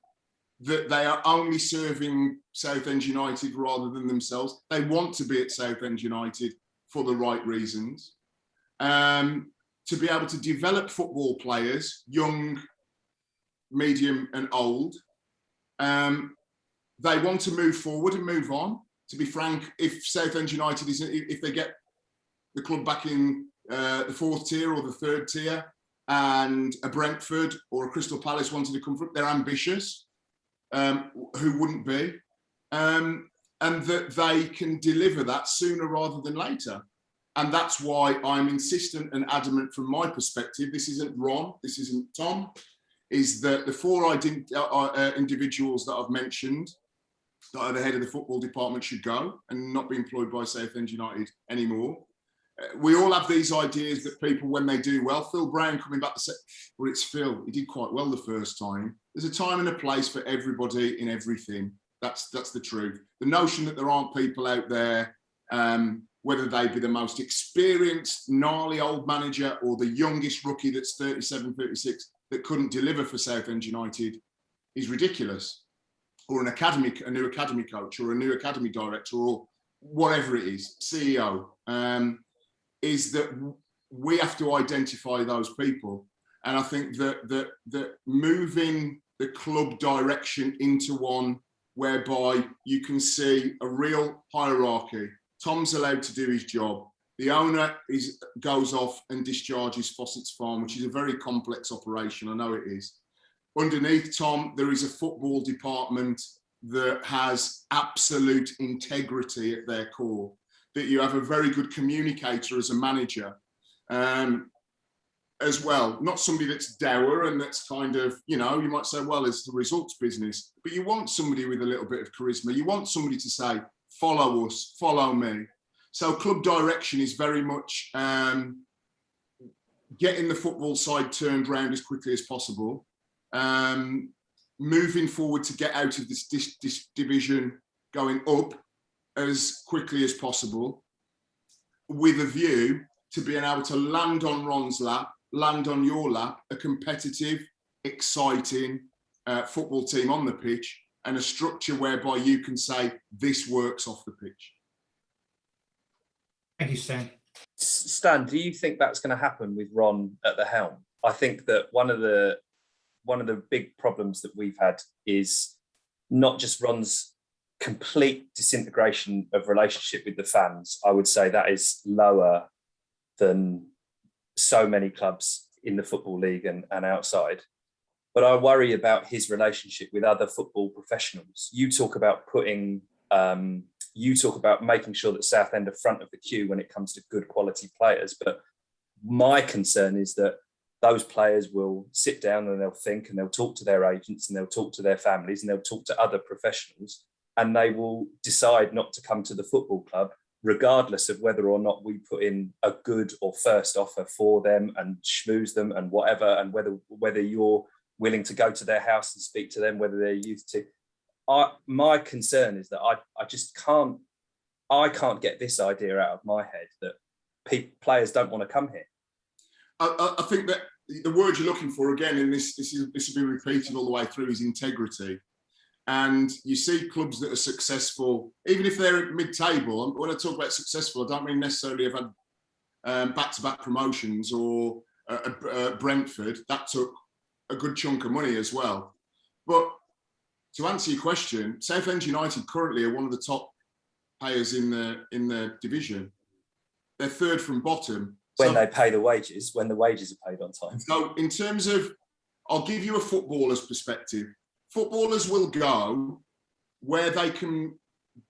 that they are only serving Southend United rather than themselves. They want to be at Southend United for the right reasons. To be able to develop football players, young, medium and old. They want to move forward and move on. To be frank, if Southend United if they get the club back in the 4th tier or the 3rd tier, and a Brentford or a Crystal Palace wanted to come from, they're ambitious. Who wouldn't be? And that they can deliver that sooner rather than later. And that's why I'm insistent and adamant from my perspective. This isn't Ron, this isn't Tom, is that the 4 individuals that I've mentioned that are the head of the football department should go and not be employed by Southend United anymore. We all have these ideas that people, when they do well, Phil Brown coming back to say, well, it's Phil, he did quite well the first time. There's a time and a place for everybody in everything. That's the truth. The notion that there aren't people out there, whether they be the most experienced, gnarly old manager or the youngest rookie that's 37, 36, that couldn't deliver for Southend United is ridiculous. Or a new academy coach or a new academy director or whatever it is, CEO, is that we have to identify those people. And I think that moving the club direction into one whereby you can see a real hierarchy. Tom's allowed to do his job. The owner goes off and discharges Fossett's Farm, which is a very complex operation. I know it is. Underneath Tom, there is a football department that has absolute integrity at their core, that you have a very good communicator as a manager as well. Not somebody that's dour and that's kind of, you might say, well, it's the results business, but you want somebody with a little bit of charisma. You want somebody to say, follow us, follow me. So club direction is very much getting the football side turned around as quickly as possible, moving forward to get out of this division, going up as quickly as possible, with a view to being able to land on Ron's lap, land on your lap, a competitive, exciting football team on the pitch, and a structure whereby you can say, this works off the pitch. Thank you, Stan. Stan, do you think that's going to happen with Ron at the helm? I think that one of the big problems that we've had is not just Ron's complete disintegration of relationship with the fans. I would say that is lower than so many clubs in the Football League and outside. But I worry about his relationship with other football professionals. You talk about making sure that Southend are front of the queue when it comes to good quality players. But my concern is that those players will sit down and they'll think and they'll talk to their agents and they'll talk to their families and they'll talk to other professionals, and they will decide not to come to the football club, regardless of whether or not we put in a good or first offer for them and schmooze them and whatever, and whether you're willing to go to their house and speak to them, whether they're used to. My concern is that I can't get this idea out of my head that players don't want to come here. I think that the word you're looking for, again, and this will be repeated all the way through, is integrity. And you see clubs that are successful, even if they're at mid-table. When I talk about successful, I don't mean necessarily have had back-to-back promotions, or Brentford. That took a good chunk of money as well. But to answer your question, Southend United currently are one of the top payers in the division. They're third from bottom. When they pay the wages, when the wages are paid on time. So in terms of, I'll give you a footballer's perspective. Footballers will go where they can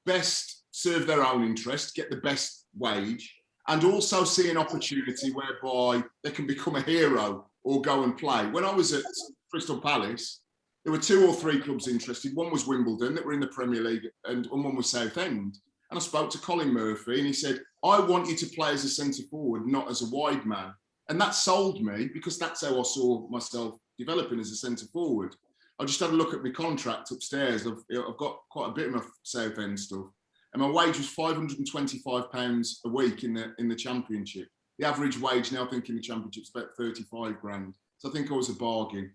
best serve their own interest, get the best wage, and also see an opportunity whereby they can become a hero or go and play. When I was at Crystal Palace, there were 2 or 3 clubs interested. One was Wimbledon, that were in the Premier League, and one was Southend. And I spoke to Colin Murphy, and he said, I want you to play as a centre forward, not as a wide man. And that sold me, because that's how I saw myself developing as a centre forward. I just had a look at my contract upstairs. I've got quite a bit of my Southend stuff, and my wage was £525 a week in the Championship. The average wage now, I think, in the Championship is about 35 grand. So I think I was a bargain,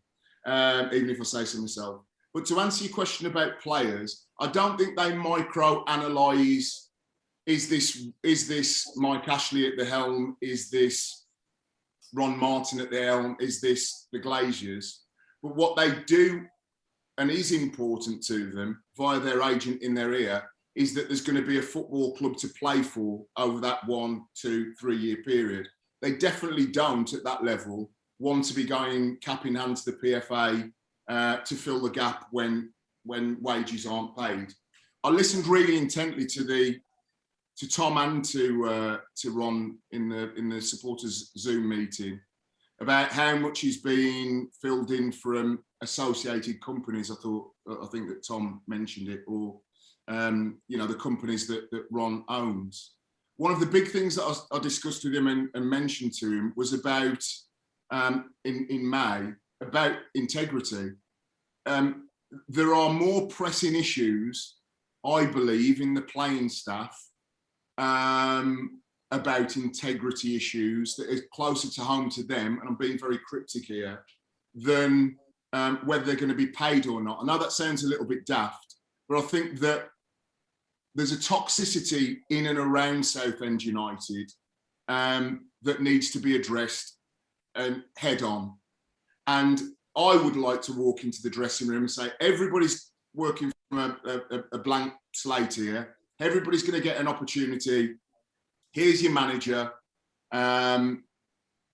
even if I say so myself. But to answer your question about players, I don't think they micro-analyse, is this Mike Ashley at the helm? Is this Ron Martin at the helm? Is this the Glaziers? But what they do, and is important to them via their agent in their ear, is that there's going to be a football club to play for over that 1, 2, 3 year period. They definitely don't, at that level, want to be going cap in hand to the PFA to fill the gap when wages aren't paid. I listened really intently to Tom and to Ron in the supporters Zoom meeting about how much is being filled in from associated companies. I think that Tom mentioned it, or the companies that Ron owns. One of the big things that I discussed with him and mentioned to him was about in May, about integrity. There are more pressing issues, I believe, in the playing staff about integrity issues that is closer to home to them, and I'm being very cryptic here, than whether they're going to be paid or not. I know that sounds a little bit daft, but I think that there's a toxicity in and around Southend United that needs to be addressed and head on. And I would like to walk into the dressing room and say, everybody's working from a blank slate here. Everybody's going to get an opportunity here's your manager,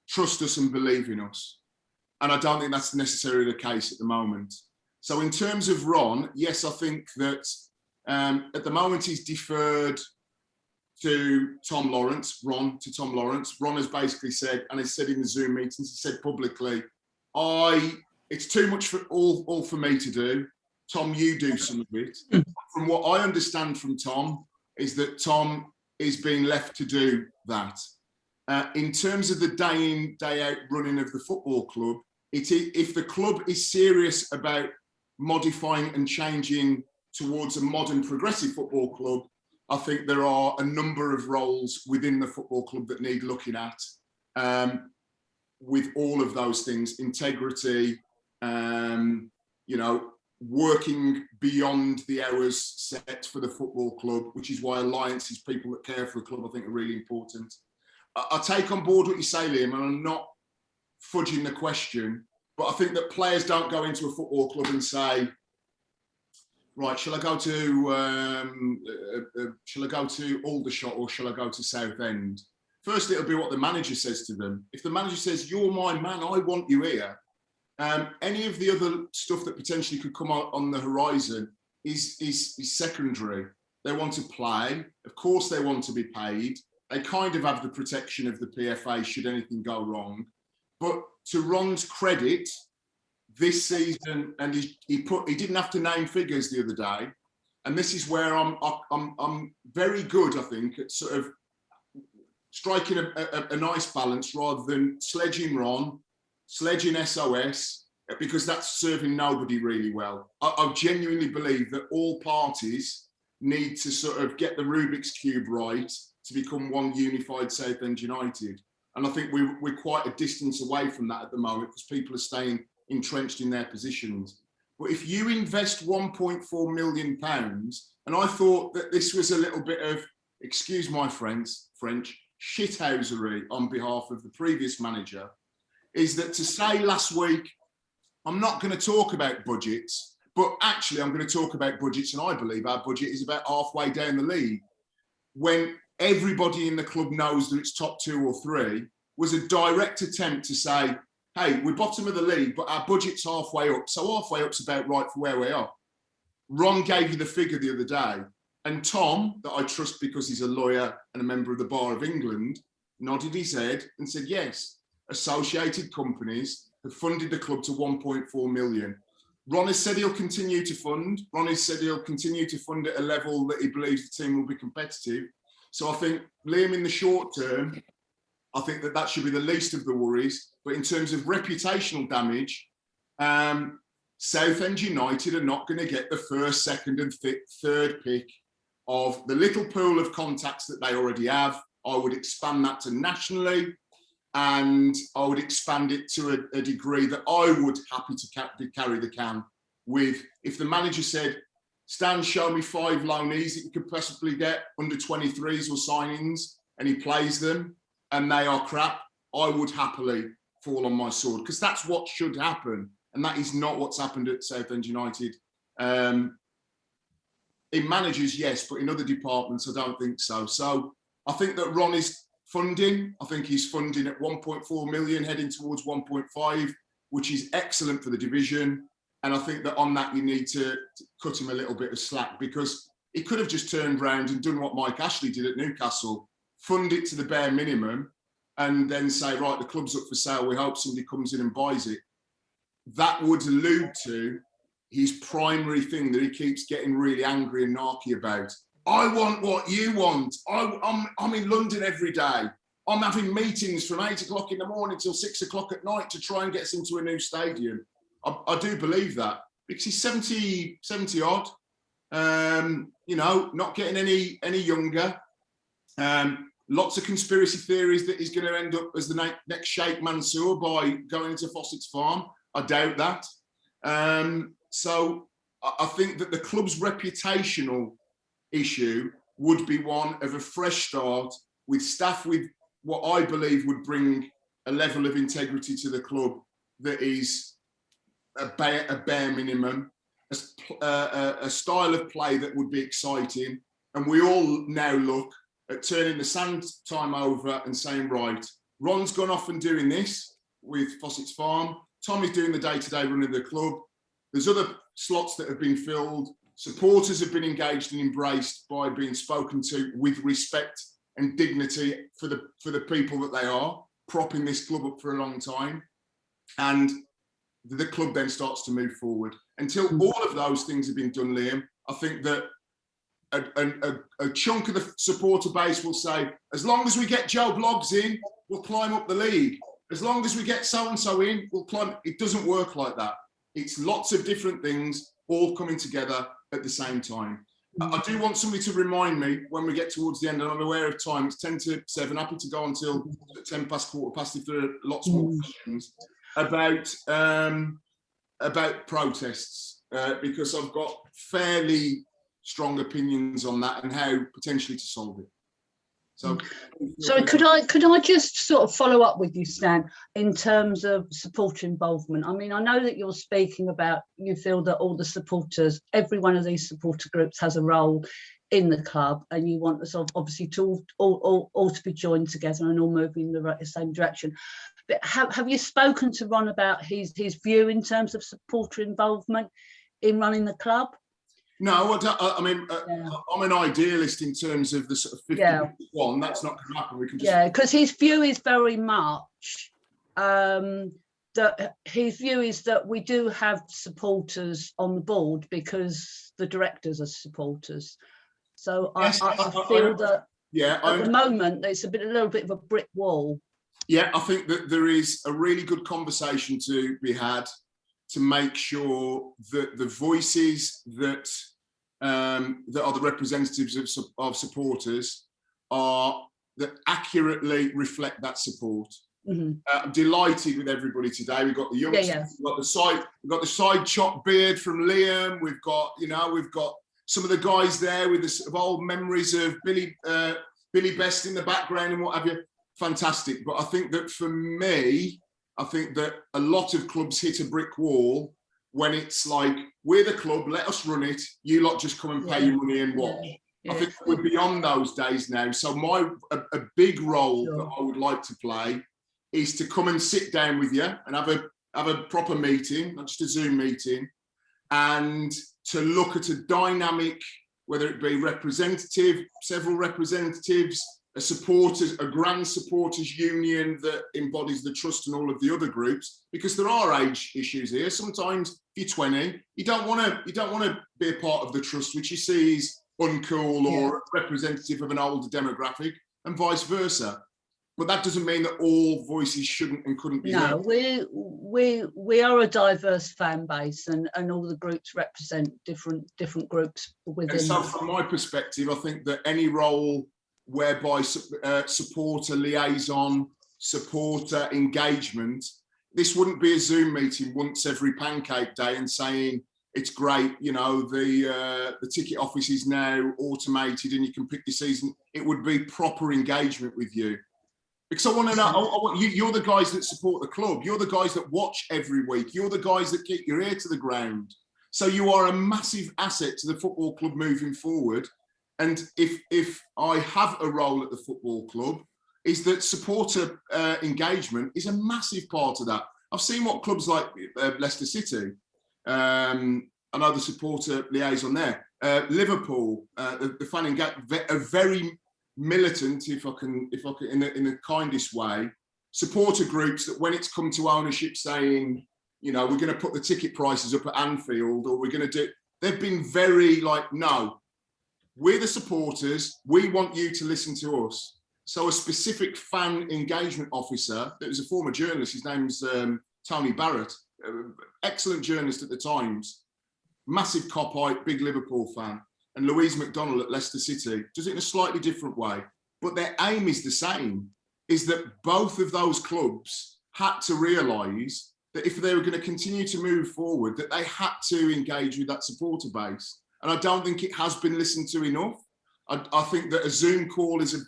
trust us and believe in us. And I don't think that's necessarily the case at the moment. So in terms of Ron, yes, I think that at the moment he's deferred to Tom Lawrence, Ron to Tom Lawrence. Ron has basically said, and he said in the Zoom meetings, he said publicly, it's too much for all for me to do. Tom, you do some of it. From what I understand from Tom, is that Tom is being left to do that. In terms of the day in, day out running of the football club, if the club is serious about modifying and changing towards a modern progressive football club, I think there are a number of roles within the football club that need looking at with all of those things, integrity, you know, working beyond the hours set for the football club, which is why alliances, people that care for the club, I think are really important. I take on board what you say, Liam, and I'm not fudging the question, but I think that players don't go into a football club and say, right, shall I go to Aldershot or shall I go to Southend? First, it'll be what the manager says to them. If the manager says, you're my man, I want you here, any of the other stuff that potentially could come out on the horizon is secondary. They want to play. Of course, they want to be paid. They kind of have the protection of the PFA should anything go wrong. But to Ron's credit, this season, and he didn't have to name figures the other day, and this is where I'm very good, I think, at sort of striking a nice balance rather than sledging Ron, sledging SOS, because that's serving nobody really well. I genuinely believe that all parties need to sort of get the Rubik's Cube right to become one unified Southend United. And I think we're quite a distance away from that at the moment because people are staying entrenched in their positions. But if you invest £1.4 million, and I thought that this was a little bit of, excuse my French, shithousery on behalf of the previous manager, is that to say last week, I'm not going to talk about budgets, but actually I'm going to talk about budgets, and I believe our budget is about halfway down the league, when everybody in the club knows that it's top 2 or 3, was a direct attempt to say, hey, we're bottom of the league, but our budget's halfway up. So halfway up's about right for where we are. Ron gave you the figure the other day. And Tom, that I trust because he's a lawyer and a member of the Bar of England, nodded his head and said, yes, associated companies have funded the club to 1.4 million. Ron has said he'll continue to fund. Ron has said he'll continue to fund at a level that he believes the team will be competitive. So I think, Liam, in the short term, I think that should be the least of the worries. But in terms of reputational damage, Southend United are not going to get the first, second and third pick of the little pool of contacts that they already have. I would expand that to nationally, and I would expand it to a degree that I would happy to carry the can with. If the manager said, Stan, show me 5 loanees that you could possibly get under 23s or signings, and he plays them and they are crap, I would happily fall on my sword, because that's what should happen. And that is not what's happened at Southend United. In managers, yes, but in other departments, I don't think so. So I think that Ron is funding. I think he's funding at 1.4 million, heading towards 1.5, which is excellent for the division. And I think that on that, you need to cut him a little bit of slack, because he could have just turned around and done what Mike Ashley did at Newcastle, fund it to the bare minimum, and then say, right, the club's up for sale. We hope somebody comes in and buys it. That would allude to his primary thing that he keeps getting really angry and narky about. I want what you want. I'm in London every day. I'm having meetings from 8 o'clock in the morning till 6 o'clock at night to try and get us into a new stadium. I do believe that, because he's 70 odd, you know, not getting any younger. Lots of conspiracy theories that he's going to end up as the next Sheikh Mansour by going into Fossett's Farm. I doubt that. So I think that the club's reputational issue would be one of a fresh start with staff with what I believe would bring a level of integrity to the club that is a bare minimum, a style of play that would be exciting. And we all now look at turning the sand time over and saying, right, Ron's gone off and doing this with Fossett's Farm. Tommy's doing the day-to-day running of the club. There's other slots that have been filled. Supporters have been engaged and embraced by being spoken to with respect and dignity for the people that they are, propping this club up for a long time. And the club then starts to move forward. Until all of those things have been done, Liam, I think that a chunk of the supporter base will say, as long as we get Joe Bloggs in, we'll climb up the league. As long as we get so-and-so in, we'll climb. It doesn't work like that. It's lots of different things all coming together at the same time. I do want somebody to remind me when we get towards the end, and I'm aware of time, it's 10 to 7, happy to go until 10 past, quarter past if there are lots more questions about protests, because I've got fairly strong opinions on that and how potentially to solve it. So could I just sort of follow up with you, Stan, in terms of supporter involvement? I mean, I know that you're speaking about, you feel that all the supporters, every one of these supporter groups has a role in the club, and you want us obviously to all to be joined together and all moving in the same direction. But have you spoken to Ron about his view in terms of supporter involvement in running the club? No, I mean, I'm an idealist in terms of the sort of 50-1. That's not going to happen. We can just... because his view is very much that his view is that we do have supporters on the board because the directors are supporters. So yes, I feel that at the moment it's a little bit of a brick wall. Yeah, I think that there is a really good conversation to be had to make sure that the voices that are the representatives of supporters that accurately reflect that support. I'm delighted with everybody today. We've got the youngsters, we've got the side chop beard from Liam. We've got some of the guys there with the sort of old memories of Billy Best in the background and what have you. Fantastic. But I think that for me, I think that a lot of clubs hit a brick wall when it's like, we're the club, let us run it, you lot just come and pay your money and watch. I think we're beyond those days now. So a big role that I would like to play is to come and sit down with you and have a proper meeting, not just a Zoom meeting, and to look at a dynamic, whether it be representative, several representatives, a grand supporters union that embodies the trust and all of the other groups, because there are age issues here. Sometimes if you're 20, you don't want to be a part of the trust, which you see is uncool or representative of an older demographic, and vice versa. But that doesn't mean that all voices shouldn't and couldn't be heard. We are a diverse fan base, and all the groups represent different groups within. And so, from my perspective, I think that any role whereby supporter liaison, supporter engagement, this wouldn't be a Zoom meeting once every pancake day and saying it's great, the ticket office is now automated and you can pick your season. It would be proper engagement with you. Because I want to know, you're the guys that support the club. You're the guys that watch every week. You're the guys that keep your ear to the ground. So you are a massive asset to the football club moving forward. And if I have a role at the football club, is that supporter engagement is a massive part of that. I've seen what clubs like Leicester City, I know the supporter liaison there, Liverpool, the fan engagement, are very militant, if I can, in the kindest way, supporter groups that when it's come to ownership saying, we're going to put the ticket prices up at Anfield, or we're going to do, they've been very like, no, we're the supporters, we want you to listen to us. So a specific fan engagement officer, that was a former journalist, his name's Tony Barrett, excellent journalist at the Times, massive cop-ite, big Liverpool fan, and Louise McDonnell at Leicester City does it in a slightly different way. But their aim is the same, is that both of those clubs had to realise that if they were going to continue to move forward, that they had to engage with that supporter base. And I don't think it has been listened to enough. I think that a Zoom call is,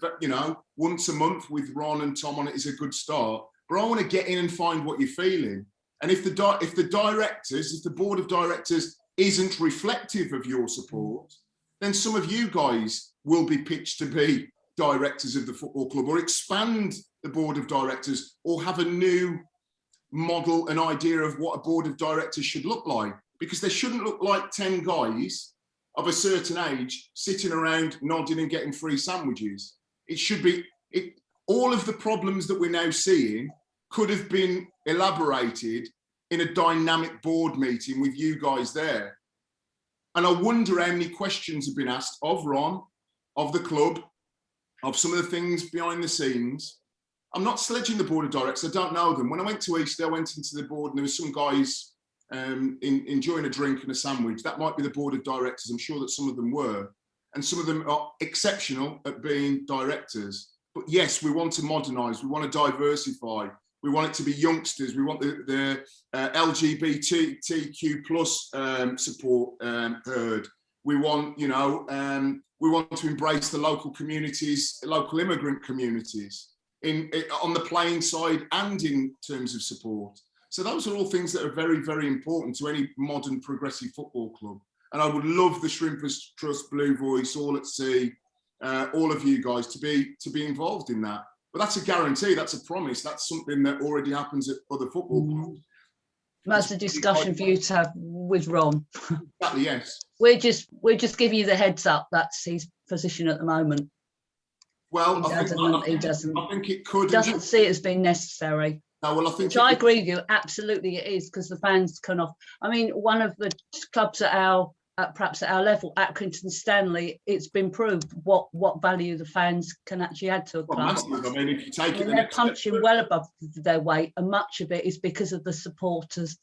once a month with Ron and Tom on it is a good start. But I want to get in and find what you're feeling. And if the board of directors isn't reflective of your support, then some of you guys will be pitched to be directors of the football club, or expand the board of directors, or have a new model, an idea of what a board of directors should look like, because they shouldn't look like 10 guys of a certain age sitting around nodding and getting free sandwiches. It should be, all of the problems that we're now seeing could have been elaborated in a dynamic board meeting with you guys there. And I wonder how many questions have been asked of Ron, of the club, of some of the things behind the scenes. I'm not sledging the board of directors, I don't know them. When I went to Easter, I went into the board and there were some guys enjoying a drink and a sandwich. That might be the board of directors. I'm sure that some of them were. And some of them are exceptional at being directors. But yes, we want to modernise, we want to diversify. We want it to be youngsters. We want the LGBTQ plus support heard. We want, you know, we want to embrace the local communities, local immigrant communities, on the playing side and in terms of support. So those are all things that are very, very important to any modern progressive football club. And I would love the Shrimpers Trust, Blue Voice, All at Sea, all of you guys to be involved in that. But that's a guarantee, that's a promise, that's something that already happens at other football clubs. That's a discussion for you to have with Ron. Exactly, yes. We're just giving you the heads up. That's his position at the moment. Well, I think it could. Doesn't see it as being necessary. No, well, I think. Which I agree with you. Absolutely, it is, because the fans can off. I mean, one of the clubs perhaps at our level, Accrington Stanley, it's been proved what value the fans can actually add to a club. Massive. I mean, if you take it, they're punching well above their weight, and much of it is because of the supporters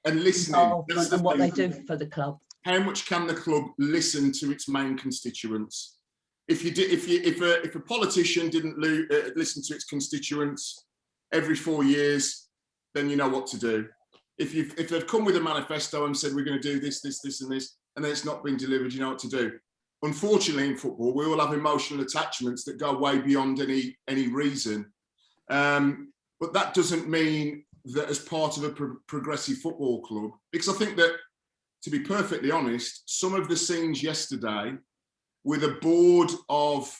and listening and what they do for the club. How much can the club listen to its main constituents? If a politician didn't listen to its constituents every 4 years, then you know what to do. If they've come with a manifesto and said we're going to do this, this, this, and this, and then it's not been delivered, you know what to do. Unfortunately, in football, we all have emotional attachments that go way beyond any reason. But that doesn't mean that as part of a progressive football club, because I think that, to be perfectly honest, some of the scenes yesterday with a board of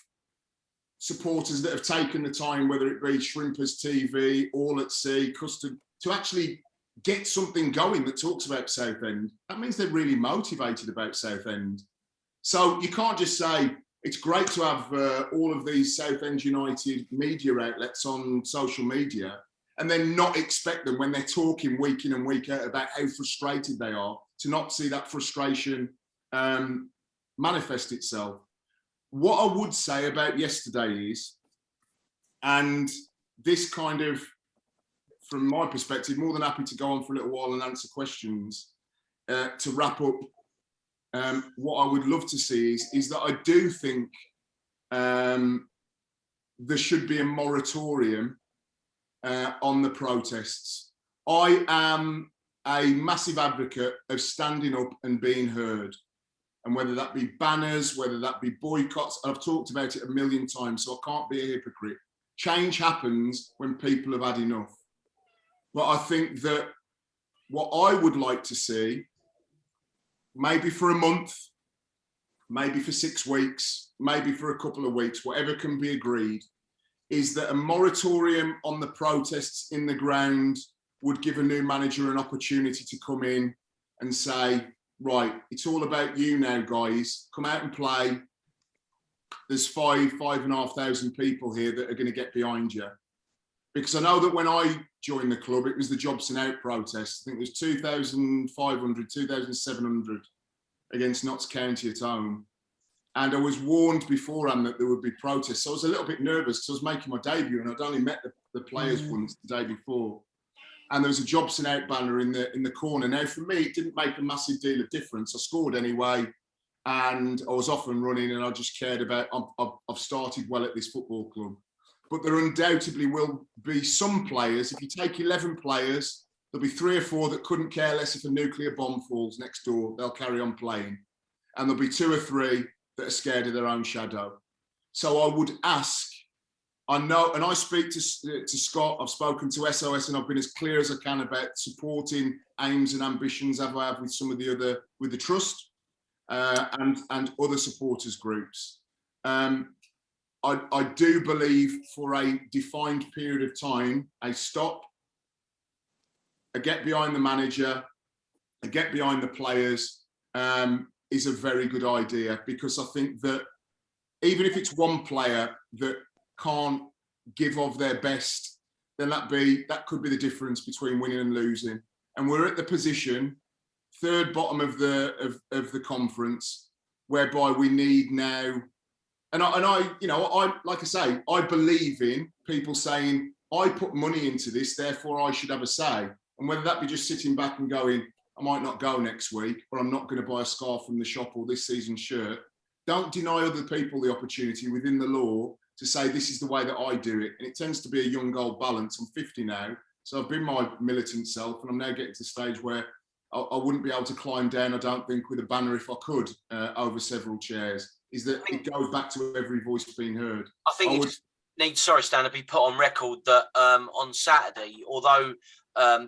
supporters that have taken the time, whether it be Shrimpers TV, All at Sea, Custard, to actually get something going that talks about Southend, that means they're really motivated about Southend. So you can't just say, it's great to have all of these Southend United media outlets on social media and then not expect them, when they're talking week in and week out about how frustrated they are, to not see that frustration manifest itself. What I would say about yesterday is, and this kind of, from my perspective, more than happy to go on for a little while and answer questions. To wrap up, what I would love to see is that I do think there should be a moratorium on the protests. I am a massive advocate of standing up and being heard. And whether that be banners, whether that be boycotts, I've talked about it a million times, so I can't be a hypocrite. Change happens when people have had enough. But I think that what I would like to see, maybe for a month, maybe for 6 weeks, maybe for a couple of weeks, whatever can be agreed, is that a moratorium on the protests in the ground would give a new manager an opportunity to come in and say, right, it's all about you now, guys. Come out and play. There's 5,500 people here that are going to get behind you. Because I know that when I joined the club, it was the Jobson Out protest. I think it was 2,500, 2,700 against Notts County at home. And I was warned beforehand that there would be protests. So I was a little bit nervous because I was making my debut and I'd only met the players once the day before. And there was a Jobson Out banner in the corner. Now, for me, it didn't make a massive deal of difference. I scored anyway, and I was off and running, and I just cared about, I've started well at this football club. But there undoubtedly will be some players. If you take 11 players, there'll be 3 or 4 that couldn't care less if a nuclear bomb falls next door. They'll carry on playing. And there'll be 2 or 3 that are scared of their own shadow. So I would ask, I know, and I speak to Scott, I've spoken to SOS, and I've been as clear as I can about supporting aims and ambitions as I have with some of the other, with the Trust and other supporters groups. I I do believe for a defined period of time, a stop, a get behind the manager, a get behind the players is a very good idea, because I think that even if it's one player that can't give of their best, then that could be the difference between winning and losing. And we're at the position, third bottom of the conference, whereby we need now. And I, you know, like I say, I believe in people saying, I put money into this, therefore I should have a say. And whether that be just sitting back and going, I might not go next week, or I'm not going to buy a scarf from the shop or this season's shirt. Don't deny other people the opportunity within the law to say, this is the way that I do it. And it tends to be a young old balance. I'm 50 now, so I've been my militant self, and I'm now getting to the stage where I wouldn't be able to climb down, I don't think, with a banner if I could, over several chairs. Is that it goes back to every voice being heard. I think it needs, sorry, Stan, to be put on record that on Saturday, although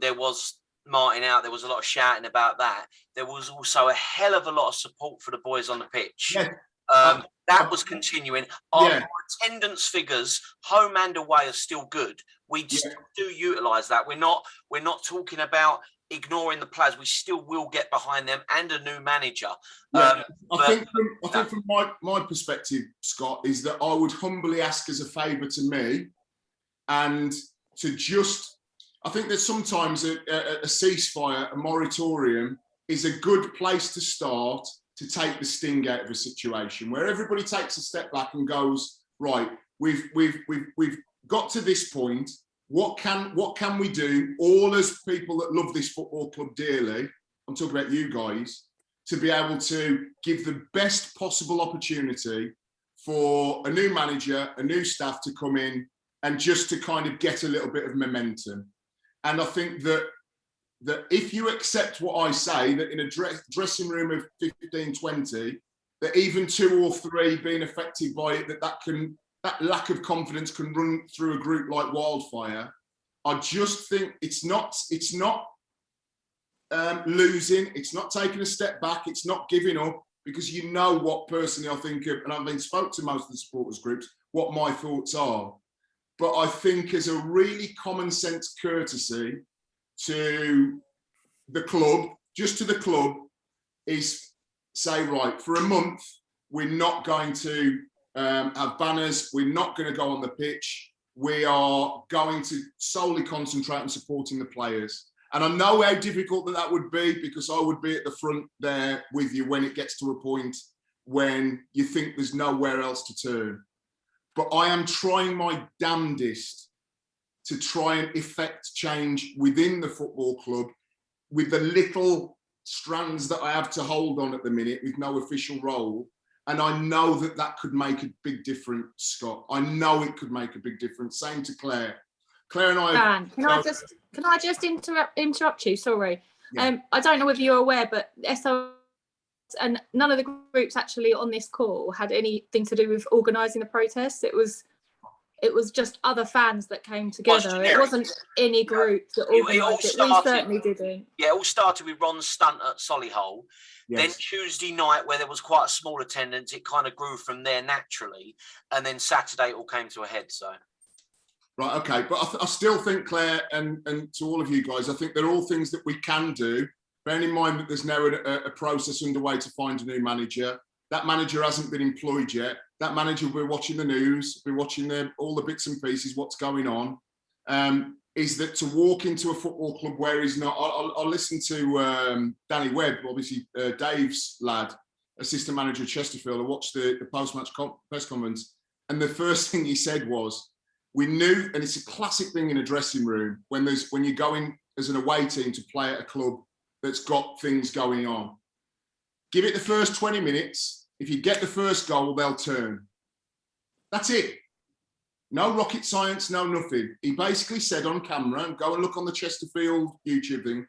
there was Martin out, there was a lot of shouting about that, there was also a hell of a lot of support for the boys on the pitch. Yeah. That was continuing. Our attendance figures, home and away, are still good. We still do utilise that. We're not talking about ignoring the players. We still will get behind them and a new manager. I think from my perspective, Scott, is that I would humbly ask as a favour to me, and to just, I think that sometimes a ceasefire, a moratorium, is a good place to start to take the sting out of a situation where everybody takes a step back and goes, right, we've got to this point. What can we do, all as people that love this football club dearly, I'm talking about you guys, to be able to give the best possible opportunity for a new manager, a new staff to come in and just to kind of get a little bit of momentum. And I think that if you accept what I say, that in a dressing room of 15, 20, that even 2 or 3 being affected by it, that lack of confidence can run through a group like wildfire. I just think it's not losing, it's not taking a step back, it's not giving up, because you know what personally I think of, and I've been spoke to most of the supporters groups, what my thoughts are. But I think as a really common sense courtesy to the club, just to the club, is say, right, for a month, we're not going to have banners, we're not going to go on the pitch, we are going to solely concentrate on supporting the players. And I know how difficult that would be, because I would be at the front there with you when it gets to a point when you think there's nowhere else to turn. But I am trying my damnedest to try and effect change within the football club with the little strands that I have to hold on at the minute with no official role. And I know that could make a big difference, Scott. I know it could make a big difference. Same to Claire. Claire and I... Dan, can I just interrupt you? Sorry. Yeah. I don't know whether you're aware, but SOS and none of the groups actually on this call had anything to do with organising the protests. It was just other fans that came together. It wasn't any group that organised it. We certainly didn't. Yeah, it all started with Ron's stunt at Solihull. Yes. Then Tuesday night, where there was quite a small attendance, it kind of grew from there naturally. And then Saturday, it all came to a head. So, right, okay. But I still think, Claire, and to all of you guys, I think they're all things that we can do. Bearing in mind that there's now a process underway to find a new manager. That manager hasn't been employed yet. That manager will be watching the news, be watching all the bits and pieces, what's going on. Is that to walk into a football club where he's not... I'll listen to Danny Webb, obviously Dave's lad, assistant manager of Chesterfield. I watched the post-match press conference, and the first thing he said was, we knew, and it's a classic thing in a dressing room, when you're going as an away team to play at a club that's got things going on. Give it the first 20 minutes. If you get the first goal, they'll turn. That's it. No rocket science, no nothing. He basically said on camera, and go and look on the Chesterfield YouTube thing,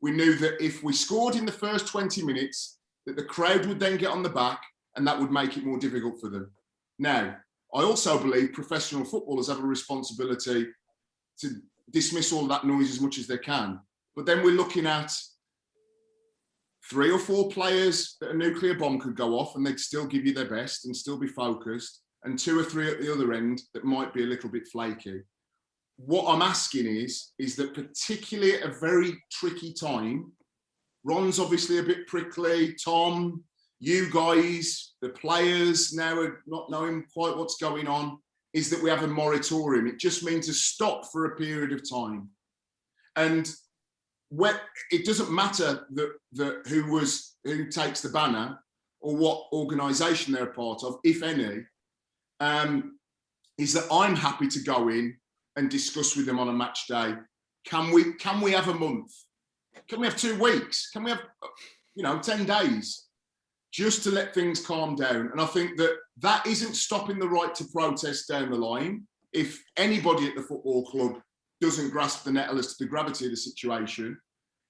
we knew that if we scored in the first 20 minutes, that the crowd would then get on the back, and that would make it more difficult for them. Now, I also believe professional footballers have a responsibility to dismiss all of that noise as much as they can. But then we're looking at 3 or 4 players that a nuclear bomb could go off and they'd still give you their best and still be focused. and 2 or 3 at the other end that might be a little bit flaky. What I'm asking is that particularly at a very tricky time, Ron's obviously a bit prickly, Tom, you guys, the players now are not knowing quite what's going on, is that we have a moratorium. It just means a stop for a period of time. And it doesn't matter who takes the banner or what organisation they're a part of, if any, is that I'm happy to go in and discuss with them on a match day. Can we have a month? Can we have 2 weeks? Can we have 10 days? Just to let things calm down. And I think that isn't stopping the right to protest down the line. If anybody at the football club doesn't grasp the nettle as to the gravity of the situation,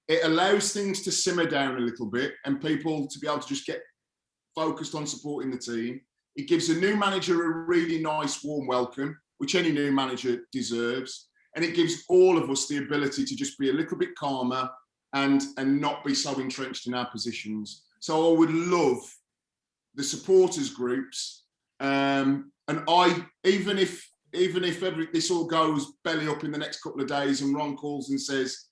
it allows things to simmer down a little bit and people to be able to just get focused on supporting the team. It gives a new manager a really nice warm welcome, which any new manager deserves. And it gives all of us the ability to just be a little bit calmer and not be so entrenched in our positions. So I would love the supporters groups, and even if this all goes belly up in the next couple of days and Ron calls and says,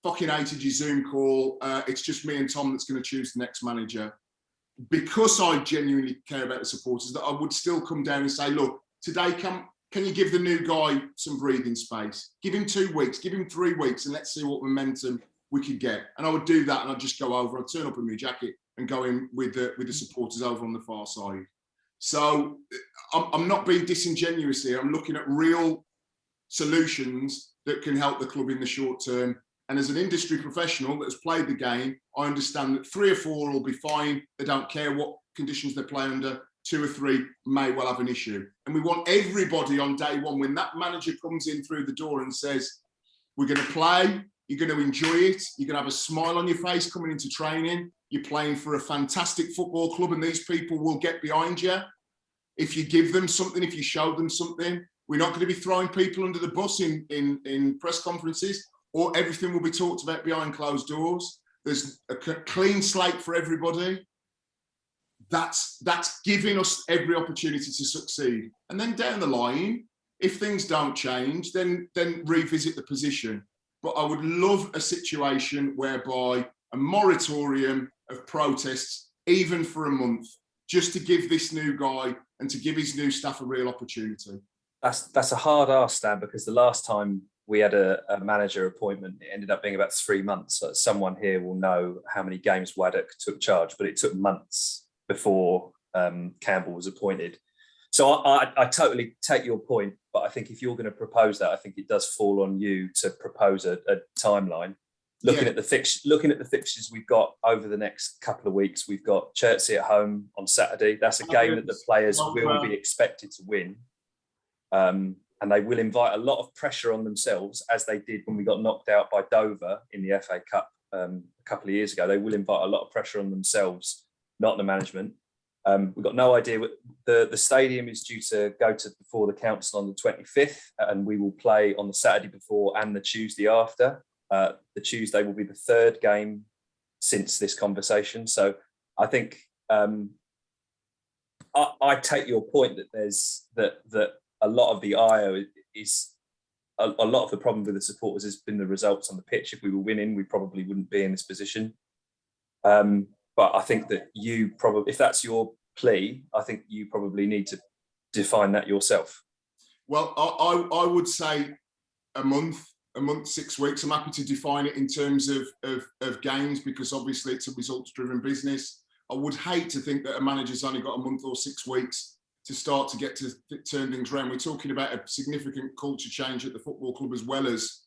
fucking hated your Zoom call, it's just me and Tom that's going to choose the next manager. Because I genuinely care about the supporters, that I would still come down and say, look, today can you give the new guy some breathing space? Give him 2 weeks, give him 3 weeks, and let's see what momentum we could get. And I would do that, and I'd just go over, I'd turn up in my jacket and go in with the supporters over on the far side. So I'm not being disingenuous here. I'm looking at real solutions that can help the club in the short term. And as an industry professional that has played the game, I understand that 3 or 4 will be fine. They don't care what conditions they play under. 2 or 3 may well have an issue. And we want everybody on day one, when that manager comes in through the door and says, we're going to play, you're going to enjoy it, you're going to have a smile on your face coming into training, you're playing for a fantastic football club and these people will get behind you. If you give them something, if you show them something, we're not going to be throwing people under the bus in press conferences, or everything will be talked about behind closed doors. There's a clean slate for everybody. That's giving us every opportunity to succeed. And then down the line, if things don't change, then revisit the position. But I would love a situation whereby a moratorium of protests, even for a month, just to give this new guy and to give his new staff a real opportunity. That's a hard ask, Stan, because the last time we had a manager appointment, it ended up being about 3 months. So someone here will know how many games Waddock took charge, but it took months before Campbell was appointed. So I totally take your point, but I think if you're going to propose that, I think it does fall on you to propose a timeline. Looking at the fixtures we've got over the next couple of weeks, we've got Chertsey at home on Saturday. That's a game that the players will be expected to win. And they will invite a lot of pressure on themselves, as they did when we got knocked out by Dover in the FA Cup a couple of years ago. They will invite a lot of pressure on themselves, not the management. We've got no idea. The stadium is due to go to before the council on the 25th, and we will play on the Saturday before and the Tuesday after. The Tuesday will be the 3rd game since this conversation. So I think I take your point that there's that a lot of the ire is a lot of the problem with the supporters has been the results on the pitch. If we were winning, we probably wouldn't be in this position. But I think that you probably, if that's your plea, I think you probably need to define that yourself. Well, I would say a month, 6 weeks. I'm happy to define it in terms of games, because obviously it's a results-driven business. I would hate to think that a manager's only got a month or 6 weeks to start to get to turn things around. We're talking about a significant culture change at the football club as well as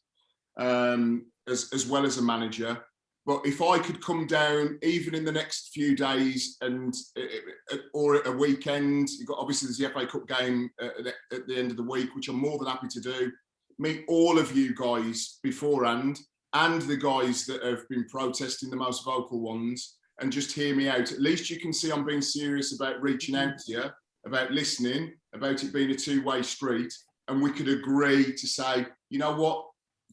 a manager. But if I could come down even in the next few days or a weekend, you've got, obviously there's the FA Cup game at the end of the week, which I'm more than happy to do. Meet all of you guys beforehand and the guys that have been protesting, the most vocal ones, and just hear me out. At least you can see I'm being serious about reaching out to you, about listening, about it being a two-way street. And we could agree to say, you know what,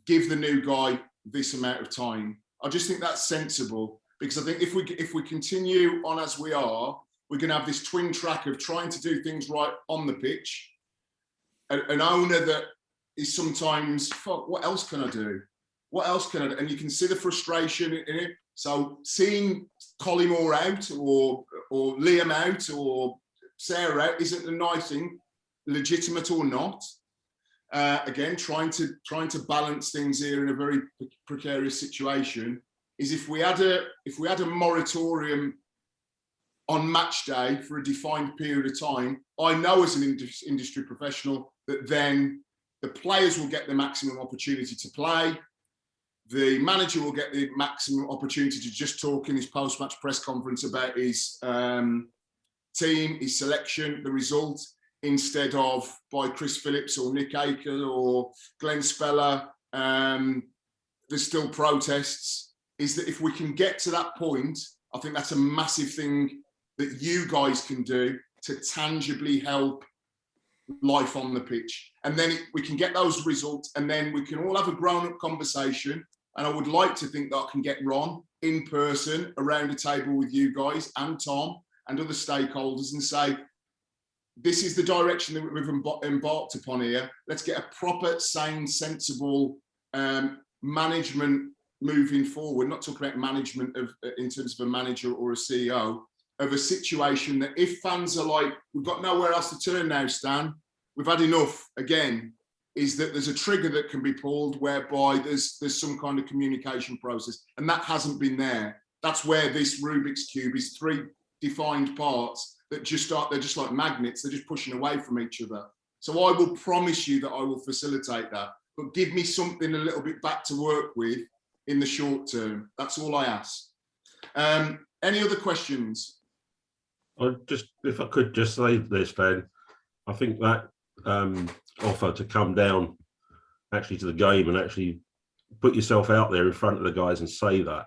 give the new guy this amount of time. I just think that's sensible, because I think if we continue on as we are, we're going to have this twin track of trying to do things right on the pitch. An owner that is sometimes, fuck, what else can I do? What else can I do? And you can see the frustration in it. So seeing Collymore out or Liam out or Sarah out isn't a nice thing, legitimate or not. Again, trying to balance things here in a very precarious situation is if we had a moratorium on match day for a defined period of time, I know as an industry professional that then the players will get the maximum opportunity to play. The manager will get the maximum opportunity to just talk in his post-match press conference about his team, his selection, the result, instead of by Chris Phillips or Nick Aker or Glenn Speller. There's still protests. Is that if we can get to that point, I think that's a massive thing that you guys can do to tangibly help life on the pitch. And then we can get those results, and then we can all have a grown-up conversation. And I would like to think that I can get Ron in person around a table with you guys and Tom and other stakeholders and say, this is the direction that we've embarked upon here. Let's get a proper, sane, sensible management moving forward. Not talking about management in terms of a manager or a CEO, of a situation that if fans are like, we've got nowhere else to turn now, Stan, we've had enough again, is that there's a trigger that can be pulled whereby there's some kind of communication process, and that hasn't been there. That's where this Rubik's Cube is 3 defined parts that they're just like magnets, they're just pushing away from each other. So I will promise you that I will facilitate that, but give me something a little bit back to work with in the short term. That's all I ask. Any other questions? If I could just say this, Ben, I think that offer to come down actually to the game and actually put yourself out there in front of the guys and say that,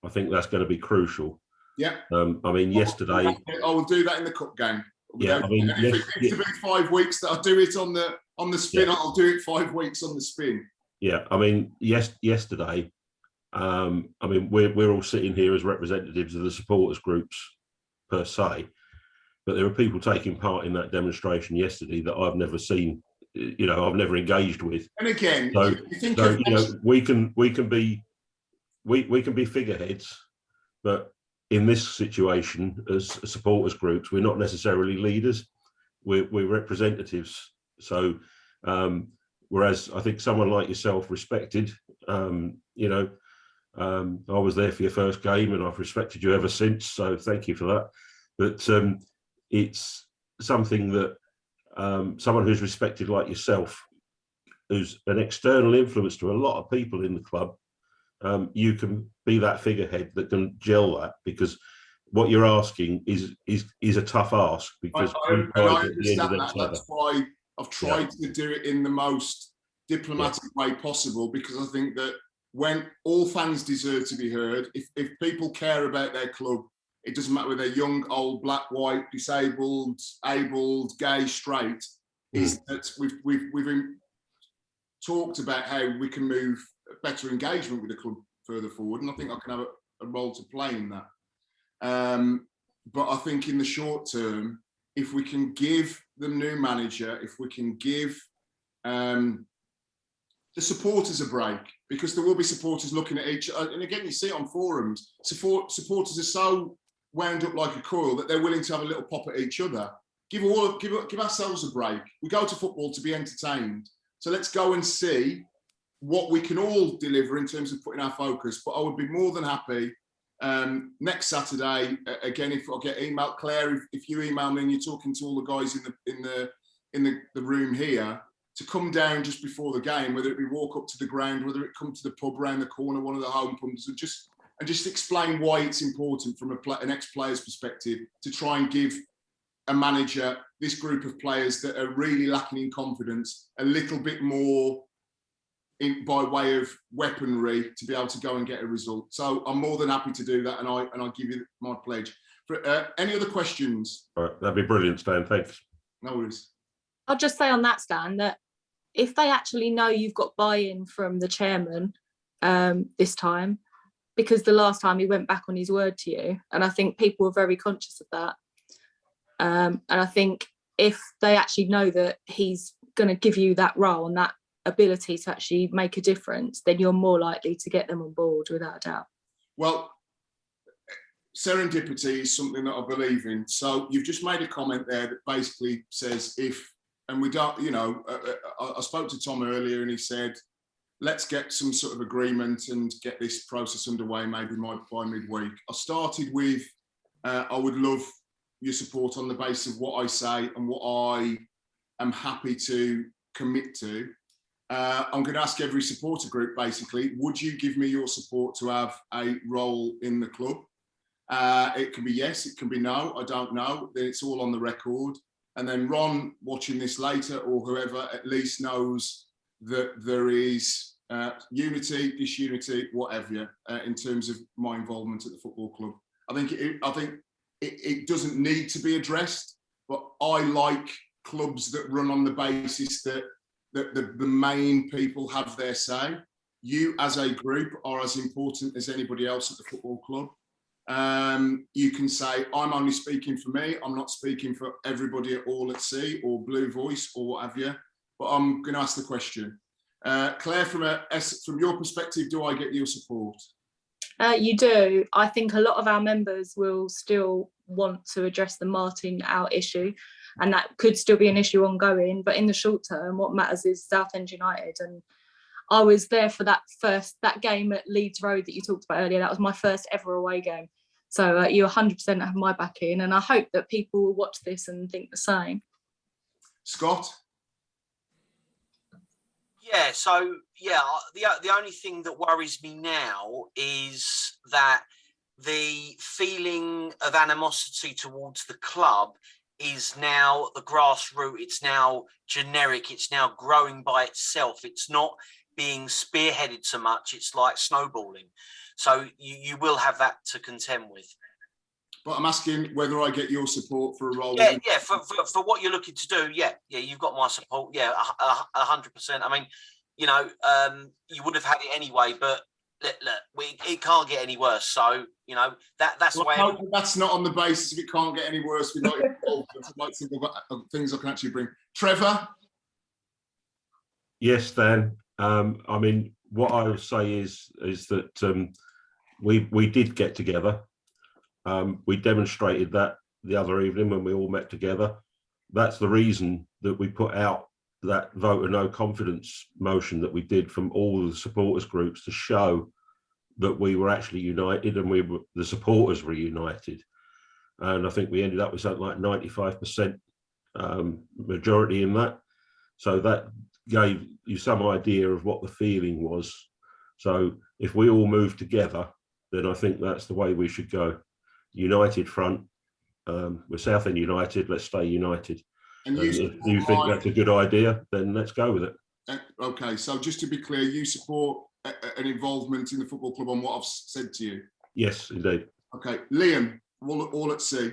I think that's going to be crucial. Yeah. I mean, yesterday I will do that in the cup game. Yeah, I mean, if it needs to be 5 weeks that I'll do it on the spin, yeah. I'll do it 5 weeks on the spin. Yeah, I mean, yesterday, I mean, we're all sitting here as representatives of the supporters groups per se, but there are people taking part in that demonstration yesterday that I've never seen, you know, I've never engaged with. And again, we can be figureheads, but in this situation, as supporters groups, we're not necessarily leaders. We're representatives. So, whereas I think someone like yourself, respected, you know, I was there for your first game, and I've respected you ever since. So thank you for that. But it's something that someone who's respected like yourself, who's an external influence to a lot of people in the club, you can be that figurehead that can gel that, because what you're asking is a tough ask. Because I understand that. That's why I've tried to do it in the most diplomatic way possible, because I think that when all fans deserve to be heard, if people care about their club, it doesn't matter whether they're young, old, black, white, disabled, abled, gay, straight, is that we've talked about how we can move better engagement with the club further forward, and I think I can have a role to play in that. But I think in the short term, if we can give the new manager, if we can give the supporters a break, because there will be supporters looking at each other, and again, you see it on forums, supporters are so wound up like a coil that they're willing to have a little pop at each other. Give ourselves a break. We go to football to be entertained, so let's go and see what we can all deliver in terms of putting our focus. But I would be more than happy next Saturday, again, if I get email, Claire, if you email me and you're talking to all the guys in the room here, to come down just before the game, whether it be walk up to the ground, whether it come to the pub around the corner, one of the home pubs, and just explain why it's important from an ex-player's perspective to try and give a manager, this group of players that are really lacking in confidence, a little bit more by way of weaponry to be able to go and get a result. So I'm more than happy to do that, and I give you my pledge. Any other questions? All right, that'd be brilliant, Stan. Thanks. No worries. I'll just say on that, Stan, that if they actually know you've got buy-in from the chairman this time, because the last time he went back on his word to you, and I think people were very conscious of that, And I think if they actually know that he's going to give you that role and that ability to actually make a difference, then you're more likely to get them on board, without a doubt. Well, serendipity is something that I believe in. So you've just made a comment there that basically says if, and we don't, you know, I spoke to Tom earlier and he said, let's get some sort of agreement and get this process underway maybe by midweek. I started with, I would love your support on the basis of what I say and what I am happy to commit to. I'm going to ask every supporter group, basically, would you give me your support to have a role in the club? It can be yes, it can be no, I don't know. Then it's all on the record. And then Ron, watching this later, or whoever, at least knows that there is unity, disunity, whatever, in terms of my involvement at the football club. I think it doesn't need to be addressed, but I like clubs that run on the basis that the main people have their say. You as a group are as important as anybody else at the football club. You can say, I'm only speaking for me, I'm not speaking for everybody at All at Sea or Blue Voice or what have you, but I'm going to ask the question. Claire, from your perspective, do I get your support? You do. I think a lot of our members will still want to address the Martin out issue, and that could still be an issue ongoing, but in the short term, what matters is Southend United. And I was there for that game at Leeds Road that you talked about earlier. That was my first ever away game. So you 100% have my backing, and I hope that people will watch this and think the same. Scott? Yeah, so yeah, the only thing that worries me now is that the feeling of animosity towards the club is now the grassroots, it's now generic, it's now growing by itself. It's not being spearheaded so much, it's like snowballing. So you will have that to contend with. But I'm asking whether I get your support for a role. Yeah, for what you're looking to do, yeah, you've got my support, yeah, 100%. I mean, you know, you would have had it anyway, but look, it can't get any worse. So, you know, that's well, the way. No, that's not on the basis of it can't get any worse. We're not involved. I'd like to think of things I can actually bring. Trevor? Yes, Stan. I mean, what I would say is that we did get together. We demonstrated that the other evening when we all met together. That's the reason that we put out that vote of no confidence motion that we did from all the supporters groups to show that we were actually united and the supporters were united. And I think we ended up with something like 95% majority in that. So that gave you some idea of what the feeling was. So if we all move together, then I think that's the way we should go. United front. We're Southend United, let's stay united. And if you think that's a good idea, then let's go with it. Okay, so just to be clear, you support an involvement in the football club on what I've said to you? Yes, indeed. Okay, Liam, all at sea.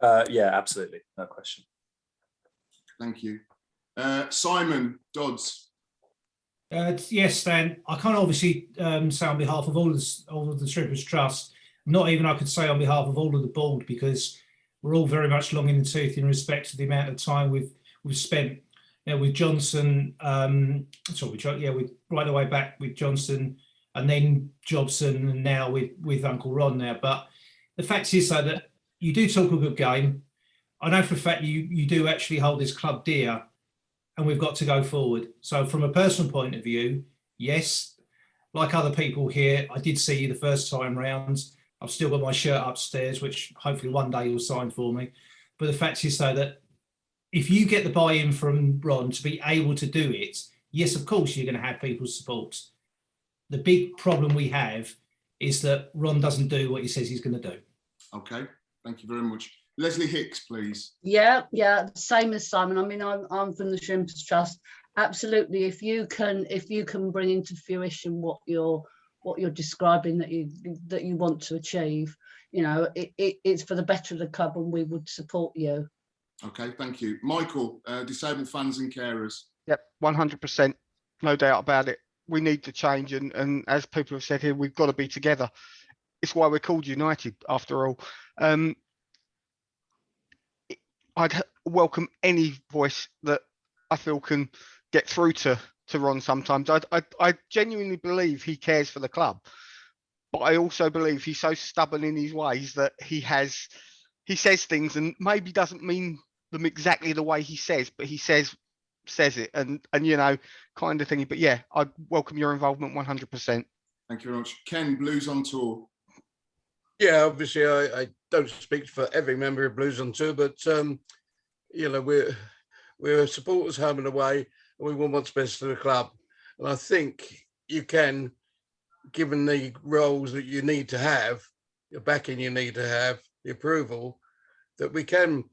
Yeah, absolutely, no question. Thank you. Simon Dodds. Yes, Stan. I can't obviously say on behalf of all of the Shrimpers Trust, not even I could say on behalf of all of the board, because we're all very much long in the tooth in respect to the amount of time we've spent, you know, with Johnson. Right the way back with Johnson, and then Jobson, and now with Uncle Ron now. But the fact is, though, that you do talk a good game. I know for a fact you do actually hold this club dear, and we've got to go forward. So from a personal point of view, yes, like other people here, I did see you the first time round. I've still got my shirt upstairs, which hopefully one day you'll sign for me. But the fact is, though, that if you get the buy-in from Ron to be able to do it, yes, of course, you're going to have people's support. The big problem we have is that Ron doesn't do what he says he's going to do. Okay, thank you very much. Leslie Hicks, please. Yeah, same as Simon. I mean, I'm from the Shrimpers Trust. Absolutely, if you can bring into fruition what you're describing that you want to achieve, you know, it's for the better of the club, and we would support you. Okay, thank you. Michael, disabled fans and carers. Yep, 100%, no doubt about it. We need to change, and as people have said here, we've got to be together. it's why we're called United after all. I'd welcome any voice that I feel can get through to Ron sometimes. I genuinely believe he cares for the club, but I also believe he's so stubborn in his ways that he says things and maybe doesn't mean them exactly the way he says, but he says it and you know, kind of thingy. But yeah, I'd welcome your involvement 100%. Thank you very much. Ken, Blues on Tour. Yeah, obviously I don't speak for every member of Blues on Tour, but you know, we're supporters home and away, and we want what's best for the club. And I think you can, given the roles that you need to have, your backing you need to have, the approval, that we can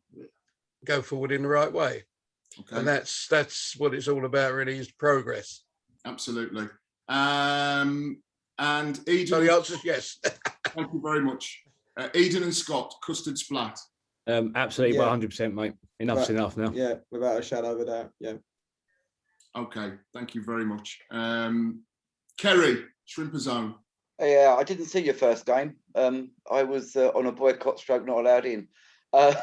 go forward in the right way. Okay. And that's what it's all about, really, is progress. Absolutely. And Eden. So the answer is yes. Thank you very much. Eden and Scott, custard splat. Absolutely, 100%, mate. Enough's enough now. Yeah, without a shadow of a doubt. Yeah. Okay, thank you very much. Kerry, Shrimper Zone. Yeah, I didn't see your first game. I was on a boycott stroke, not allowed in. So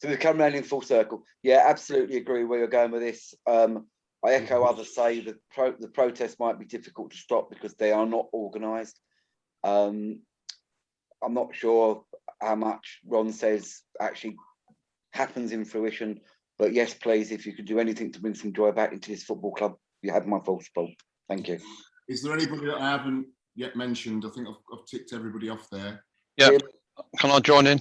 we come round in full circle. Yeah, absolutely agree where you're going with this. I echo others say that the protest might be difficult to stop because they are not organised. I'm not sure how much Ron says actually happens in fruition, but yes, please, if you could do anything to bring some joy back into this football club, you have my full support. Thank you. Is there anybody that I haven't yet mentioned? I think I've ticked everybody off there. Yeah. Can I join in?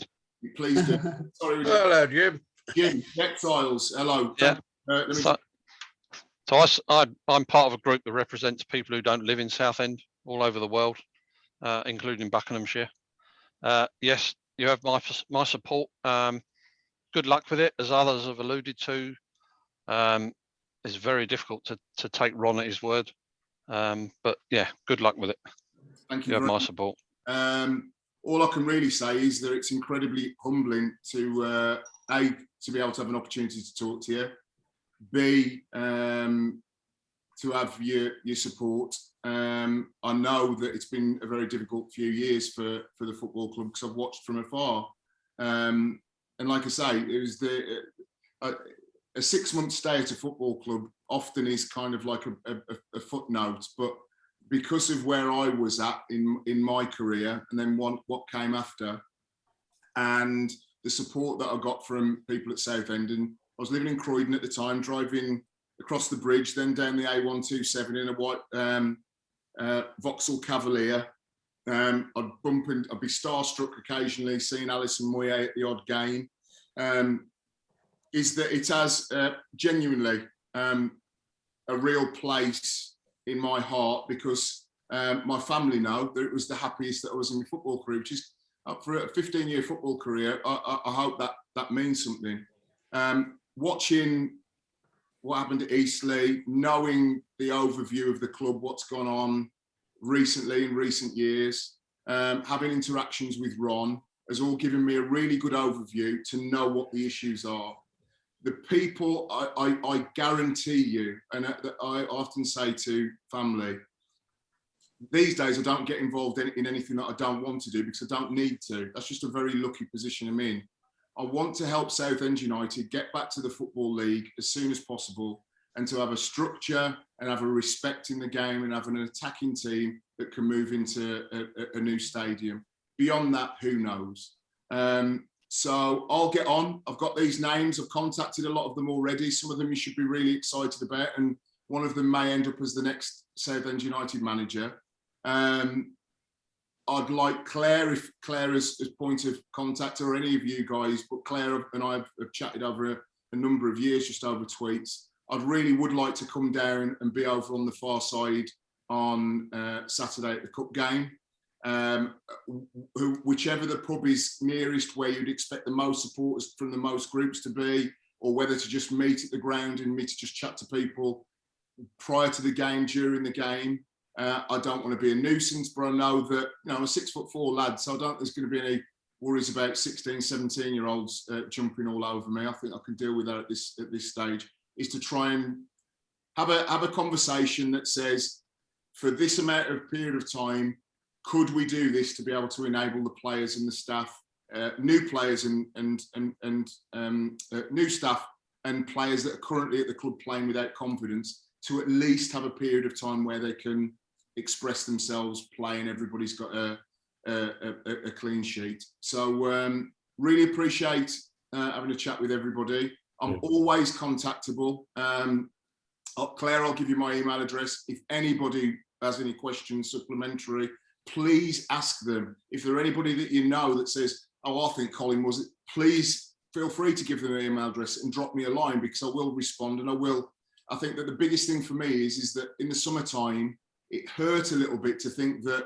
Please do. Sorry. Hello, Jim. Jim, Exiles. Hello. Yeah. I'm part of a group that represents people who don't live in Southend all over the world, including Buckinghamshire. Yes, you have my support. Good luck with it, as others have alluded to. It's very difficult to take Ron at his word. But yeah, good luck with it. Thank you. You have my support. All I can really say is that it's incredibly humbling to A, to be able to have an opportunity to talk to you, B, to have your support. I know that it's been a very difficult few years for the football club because I've watched from afar. And like I say, it was a 6-month stay at a football club often is kind of like a footnote, but because of where I was at in my career and then what came after, and the support that I got from people at Southend, and I was living in Croydon at the time, driving across the bridge, then down the A127 in a white Vauxhall Cavalier. I'd be starstruck occasionally, seeing Alison Moyet at the odd game. Is that it has genuinely a real place in my heart because my family know that it was the happiest that I was in my football career, which is for a 15-year football career. I hope that means something. Watching what happened at Eastleigh, knowing the overview of the club, what's gone on recently in recent years, having interactions with Ron has all given me a really good overview to know what the issues are. The people, I guarantee you, and I often say to family, these days I don't get involved in anything that I don't want to do because I don't need to. That's just a very lucky position I'm in. I want to help Southend United get back to the Football League as soon as possible and to have a structure and have a respect in the game and have an attacking team that can move into a new stadium. Beyond that, who knows? So I'll get on. I've got these names. I've contacted a lot of them already. Some of them you should be really excited about. And one of them may end up as the next Southend United manager. I'd like Claire, if Claire is point of contact, or any of you guys, but Claire and I have chatted over a number of years, just over tweets. I really would like to come down and be over on the far side on Saturday at the Cup game. Whichever the pub is nearest where you'd expect the most supporters from the most groups to be, or whether to just meet at the ground and me to just chat to people prior to the game, during the game. I don't want to be a nuisance, but I know that, you know, I'm a 6'4" lad, so I don't think there's going to be any worries about 16, 17-year-olds jumping all over me. I think I can deal with that at this stage, is to try and have a conversation that says, for this amount of period of time, could we do this to be able to enable the players and the staff, new players and new staff and players that are currently at the club playing without confidence, to at least have a period of time where they can express themselves, play, and everybody's got a clean sheet. So really appreciate having a chat with everybody. I'm always contactable. Claire, I'll give you my email address. If anybody has any questions supplementary, please ask them. If there are anybody that you know that says, oh, I think Colin was it, please feel free to give them an email address and drop me a line, because I will respond. And I think that the biggest thing for me is that in the summertime, it hurt a little bit to think that,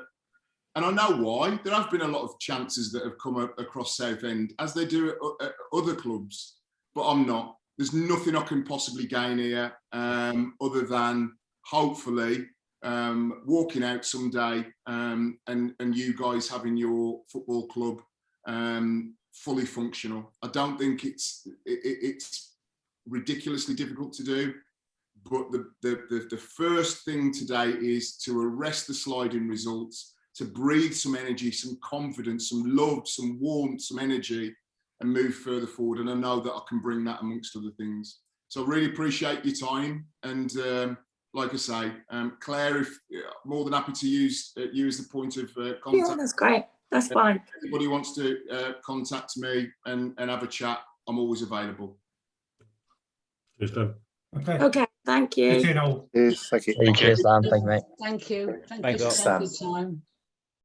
and I know why, there have been a lot of chances that have come across Southend, as they do at other clubs, but I'm not. There's nothing I can possibly gain here other than hopefully walking out someday and you guys having your football club fully functional. I don't think it's ridiculously difficult to do, but the first thing today is to arrest the sliding results, to breathe some energy, some confidence, some love, some warmth, some energy, and move further forward. And I know that I can bring that amongst other things. So I really appreciate your time. And like I say, Claire, if more than happy to use you as the point of contact. Yeah, that's great. That's fine. If anybody wants to contact me and have a chat, I'm always available. Okay. Okay, thank you. Good to know. Cheers, thank you. Thank you. Cheers, Dan. Thank you, mate. Thank you. Thank Thanks, you for Stan. your time.